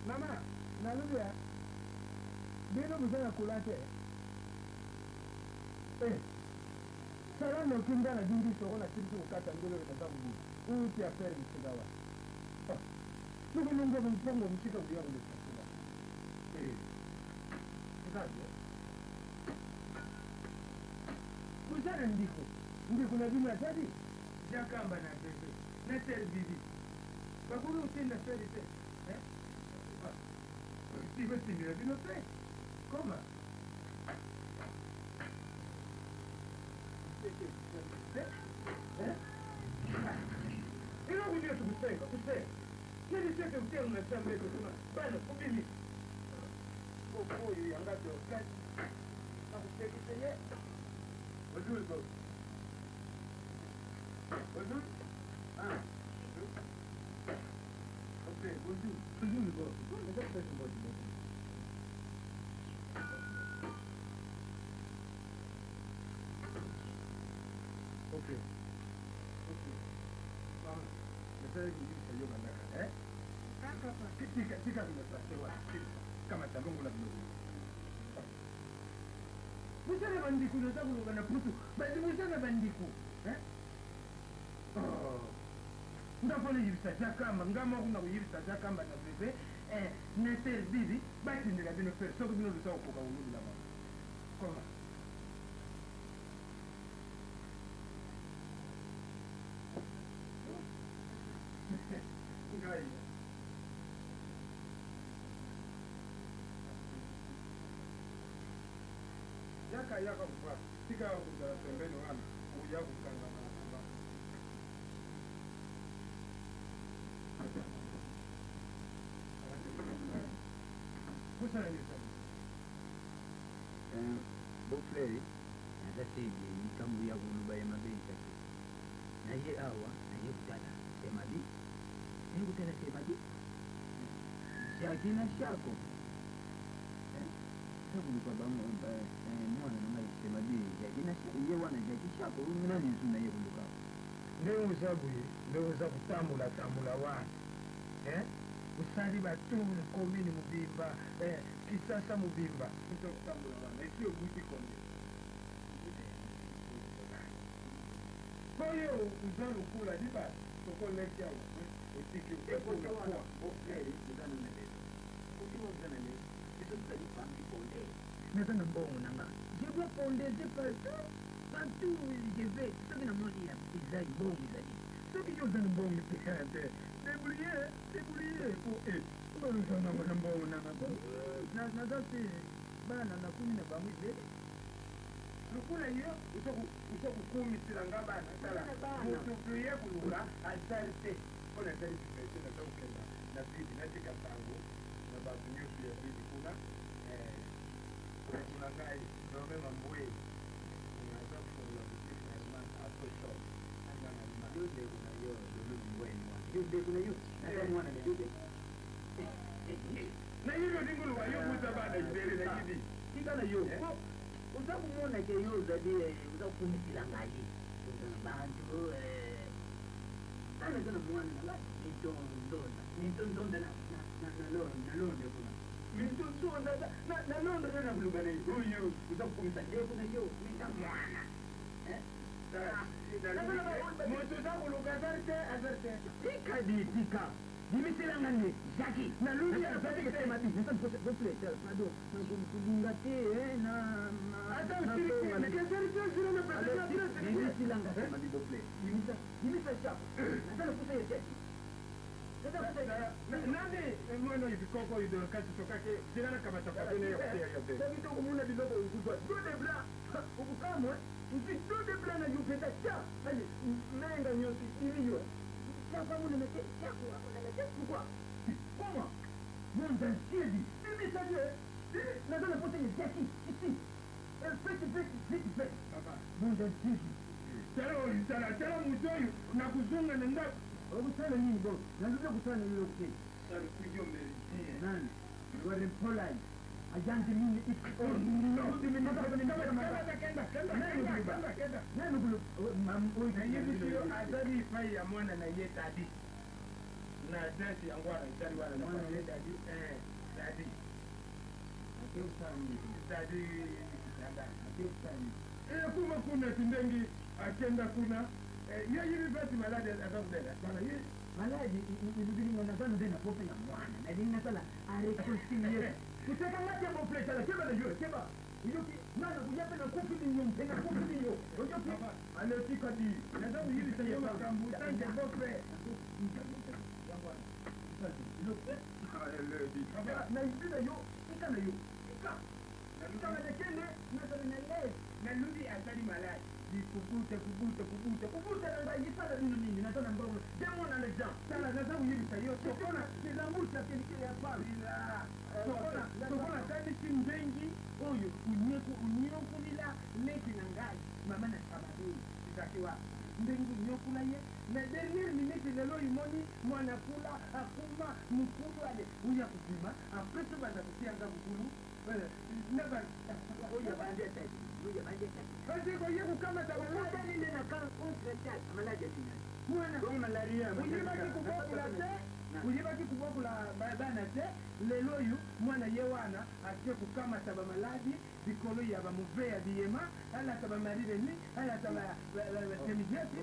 Mama, naludia. Bino mzee kulate. Sala no kinga na jingi soko na kitu ukata ngolo na zangu. Uti aferi msigawa. Tuko nungo mpongo mshika udia ule chakula. Ngaje? Kuzana ndiko. Ndiko na bima tadi. Jakamba na bebe. Na servibi. Bakuru utenda servibi. Si questi mi vino te, come? E non voglio su questo, che dite che un una sempre così, bello, come poi andate a ma che sei? Oggi Bonjour. Ah. Ok, bonjour. Bonjour. Ok. Ok. Mama, nataka kujisha yoga ndaka, Tika nimepasewa. Kama talongo la vile. Musana bandiku nataka kuloga na putu. Basi musana bandiku. Ndafona yibisa jakamba ngama kuna kuyibisa jakamba na bebe na servibi basi ndila bino fer soko bino lusa okuka ululu la mama koma ngai yaka kwa tika kuzala pembeni wana uja kukanga na Boflei atasije nikambu ya kuluba ya mabei take na ye awa na ye kutala semabi ye kutala semabi shakina shako sabu kwa bango mwana na mai semabi shakina shako ye wana shako mina ni suna ye kuluka ndio sababu tambula watu usali batuni komini mubimba kisasa mubimba ndio kutambula wana sio buti komini Koye uzalo kula diba soko lekia otiki Eko tawana okere mugano na leo. Kukiwa mugano leo. Isso tadi pambi ponde. Nata na mbongo nanga. Je vois ponde de partout. Partout où je vais. Ce qui n'a pas dit Isaïe bon Isaïe. Ce qui yo dans mbongo pete. Débrouiller pour eux. Mbongo na mbongo nanga. Na zasi bana na kumi na bangu ile. lukula hiyo usokukumisila nga bana tala mututuye kulula asarte kona tarifikation nata ukenda na bidi natika tangu na batu nyusu ya bidi kuna kuna ngai nome mambwe unaza kufungula butiki na ima aso shop angana ima Yude kuna yo nome mambwe ni wani Yude kuna yo nata mwana ni yude na hivyo dinguluwa yo kuta bada ibere na hivi Kikana yo uza kumona ke yo zadi uza kumisila ngali bantu ana kana mwana la nitondona na londe kuna nitondona na londe na bulugana huyu uza kumisa je kuna yo nita mwana moto za kuluka azarte tika dimisila ngani Jackie na luli ya zadi kusema bi nita mpose pado na kumtubungate na hata usiri kwa nikazari sio na pesa dimisila ngani sema bibo play dimisa chapo nataka kusema cheki nani mwana hivi koko hivi wakati tokake jina kama takapene ya kutia yote sasa kitu kumuna bidogo ukubwa dode bla ukukamwe usi dode bla na yupeta cha hali menga nyosi iliyo chapa mune mete chaku na mete kwa koma monda siedi mimi sasa nataka kusema cheki ici feti baba monda siedi tala mutoyo na kuzunga na ndaku Okusana nini bo? Nazungumza kusana yule ukeni. sasa kujo mbele Nani? Wale polite. Ajanti mimi oh no nani kulo mambo na hivi sio adari fai ya mwana na yeye dadi na dadi angwana dadi wala na mwana yeye dadi dadi akio sana dadi dada akio sana kuma kuna tindengi akenda kuna ya hivi basi maladi atakudela bana yeye maladi ilibidi ngona sana tena pope na mwana na dini sala areconcilier kutaka maji ya bople sala keba na yule keba hiyo nani kujape na kofi ni nyum tena kofi ni yo unajua kama anatika di nadhani hivi sasa yoma kambu tanje bope na ibida yo ikana yo ikana lekele na sana na leo na ludi atari maladi kubuta na ngai sana nini na sana mbona demo na leja sana nadhani hivi sasa yo sokona kizamuta kile ya pale sokona tani simbengi oyo unyokulila leki na ngai mama na samaduni itakiwa mbengu nyokula ye na dernière minute lelo imoni mwana kula akuma mkulu ade uya kupima après ça banda kusianga mkulu naba oya bande tete basi kwa yeye kama maladi ile na kana contre tete maladi ile mwana kwa malaria uyibaki kubokula bana te lelo yu mwana ye wana atie kukamata bamaladi bikolo ya bamuveya biyema ala taba marire ni ala taba temijeti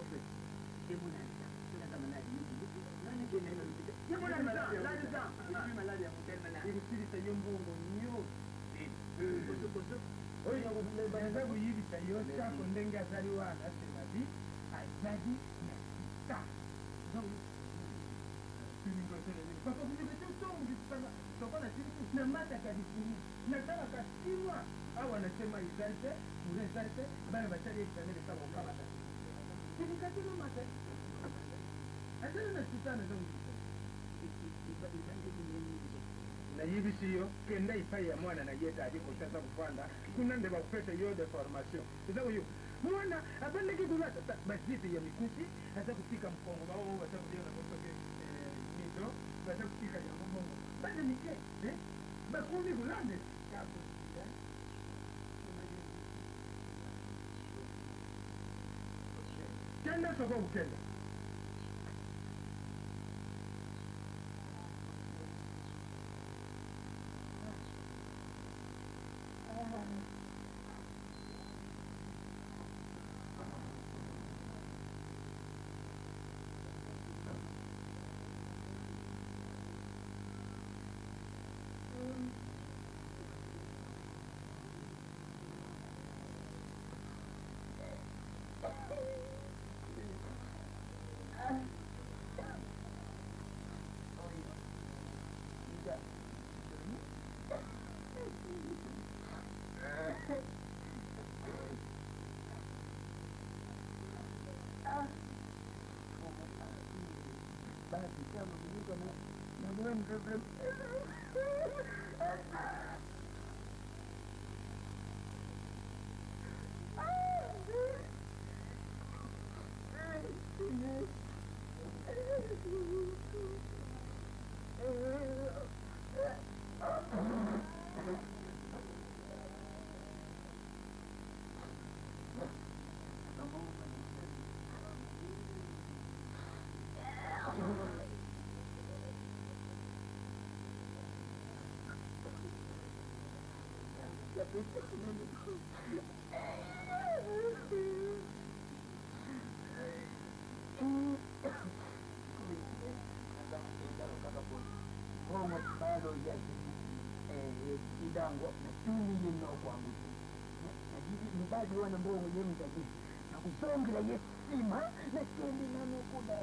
irisirisa yo mbongo nyo oyo yibisa yo chako ndenge azali wana semadi azali na sita nataka kinwa au anasema izarte uzarte bana batari chanele kama ukamata sikatilo mate azali na sitana zangu na hivi sio kenda ipai ya mwana na yeta aliko sasa kufanda kuna nde bakupete yo de formation sasa huyo mwana abande kidula basipi ya mikusi hata kupika mkongo wao watakuja na kutoka nito basi kupika ya mbongo basi nike bakuni hulande kapo kenda soko ukenda basi kama kuliko na mwana mrefu. Kidango pili no kwangu na hivi mbadi wana mbongo mwenyewe mtaji na kusongira yesima na kendi na nukuda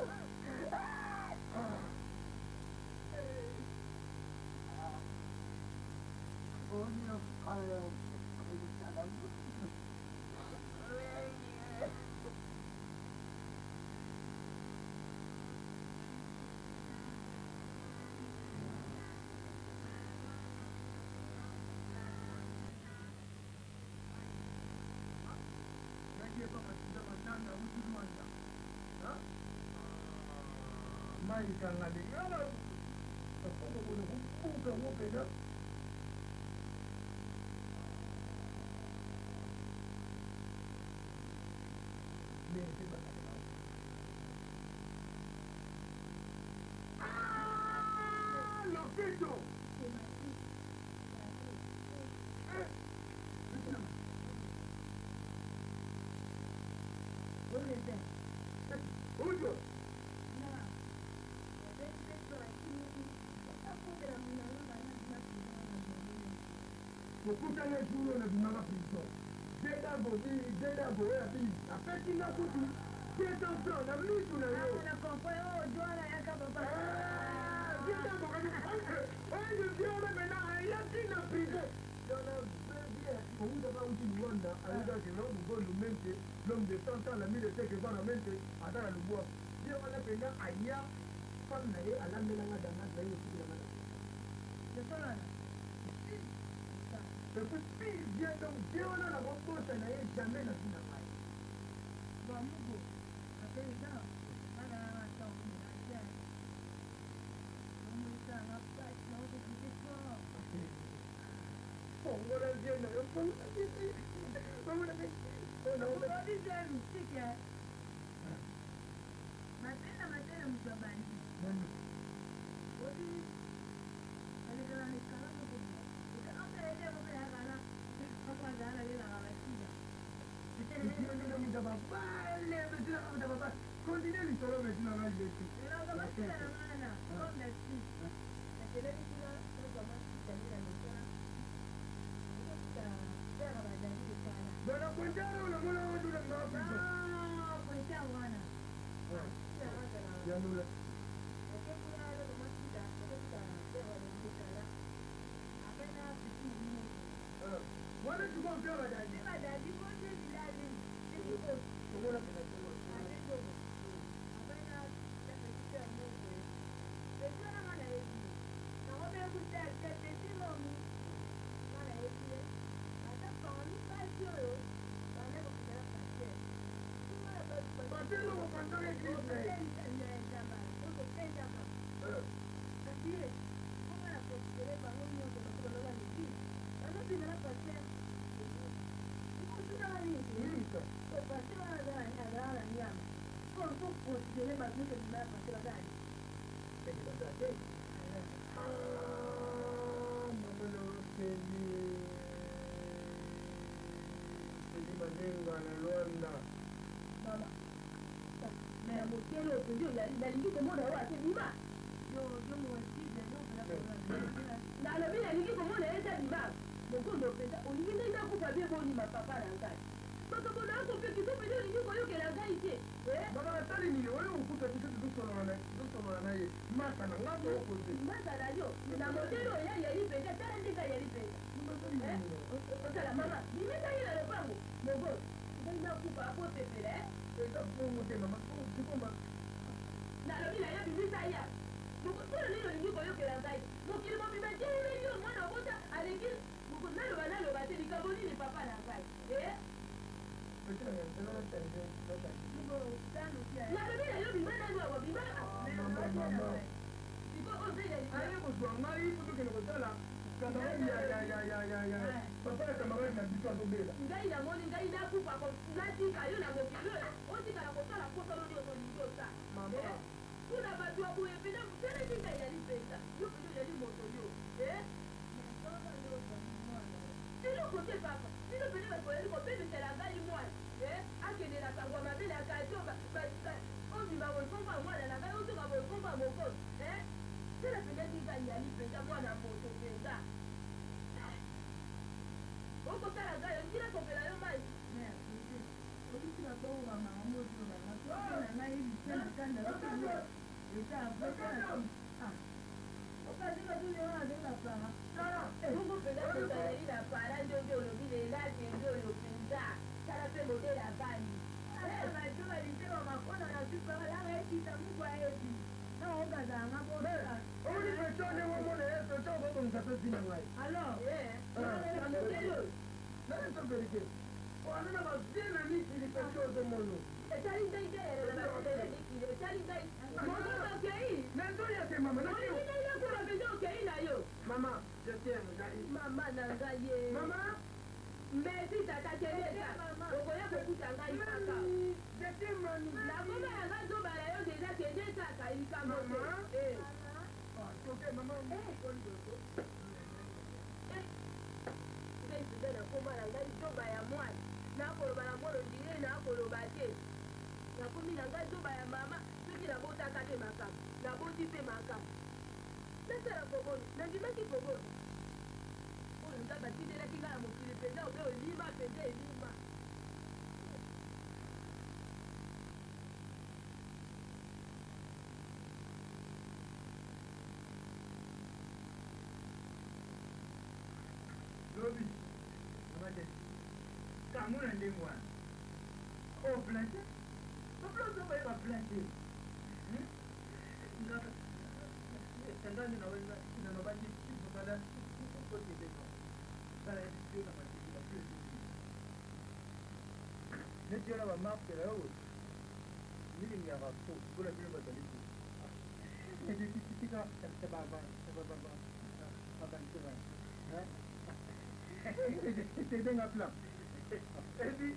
onyo kala mai kanga de yana ko ko ko ko ko ko da me se ba lo pecho Ujo. Kukuta le juro na dumanga piso. Deda go ya bi. Apeti na kutu. Deda so na mitu na yo. Na kompo yo jwala ya papa. Deda go ka ni. Oye jwala be na ya tina piso. Dona bebie. Kuuda ba uti Rwanda, alida ke no go lumente, l'homme de 100 ans la mille de que va mente adara lubwa. Dio wala be na aya comme na ye alamela nga dana na yo kila mala. De solo. Depuis pire bien donc Dieu on a la réponse na ye jamais na sina mai. Bon mugo. Après ça, ana ta on a ya. On ça na pas na on te quoi. Pongo la bien na yo pongo. Vamos a ver. No, no dice msike. Matena mjabani. Nani? Odi. Alikala ni kala ko. Ikaanza ile mambo ya kala. Hapa jana ile na kala kija. Ndio mjababa. Vale, mjababa. Continue l'histoire maintenant là je suis. Ila kama kila na maana. Kombe si. Na kile kila kama kitamira ni kana. Tena badali kana. Bana kuendana unamwona watu na ngapi? Kuita wana. Ya nula. Wale tuko mpya badali. Badali wote bilali. Unaona kinachoma. Na ya. Mukutana nilo lingi koyokela ngai. Mokili mobimba tele yo mwana bota aleki nalo bate likambo nini papa na ngai. Nalobi na yo bima nani wako bima. Siko ozele. Aye kozwa ngai kutokele kosala camarade ya papa ya camarade na biso azobela. Ngai namoni ngai nakufa natika yo na mokili oyo otikala kosala posalo nyonso lingi osala. Kuna bato ya boye pena teleki ngai yali mpenza yo pena yali moto yo. Siloko te papa sino pene bato yali kobebisela ngai mwana akendela kangwa mabele akato ozimba bokomba mwana na ngai ozoka bokomba mokozi tela pendeki ngai yali mpenza mwana moto mpenza okosala ngai okila kopela yo mai Maman, je t'aime, Naïs. Maman Nangaye. Maman, merci tata Teresa. Okoya kokuta ngai kaka. Je t'aime, Mami. Na koma ya ngai zobala yo deja kende kaka likambo te. Ok, maman. Ngai sida na koma na ngai zoba ya mwana. Nakoloba na mwana ndire nakoloba te. Nakomi na ngai zoba ya mama soki nabotaka te makambo. Naboti mpe makambo. Nasala koboni, nandimaki koboni. Oyo nga batindelaki ngai ya mokili mpenza obe olima mpenza elima. Lobi, amade, kamuna ndengwa. Oh, planté? Papa, ça va pas planté. Tandani na wenza na mabaki kibala kwa kibeko. Sala ndio na mabaki ya pili. Ndio na mapke leo. Nili ya hapo kula bila badaliki. Ndio kitika baba. Baba ndio. C'était un plan. Et puis,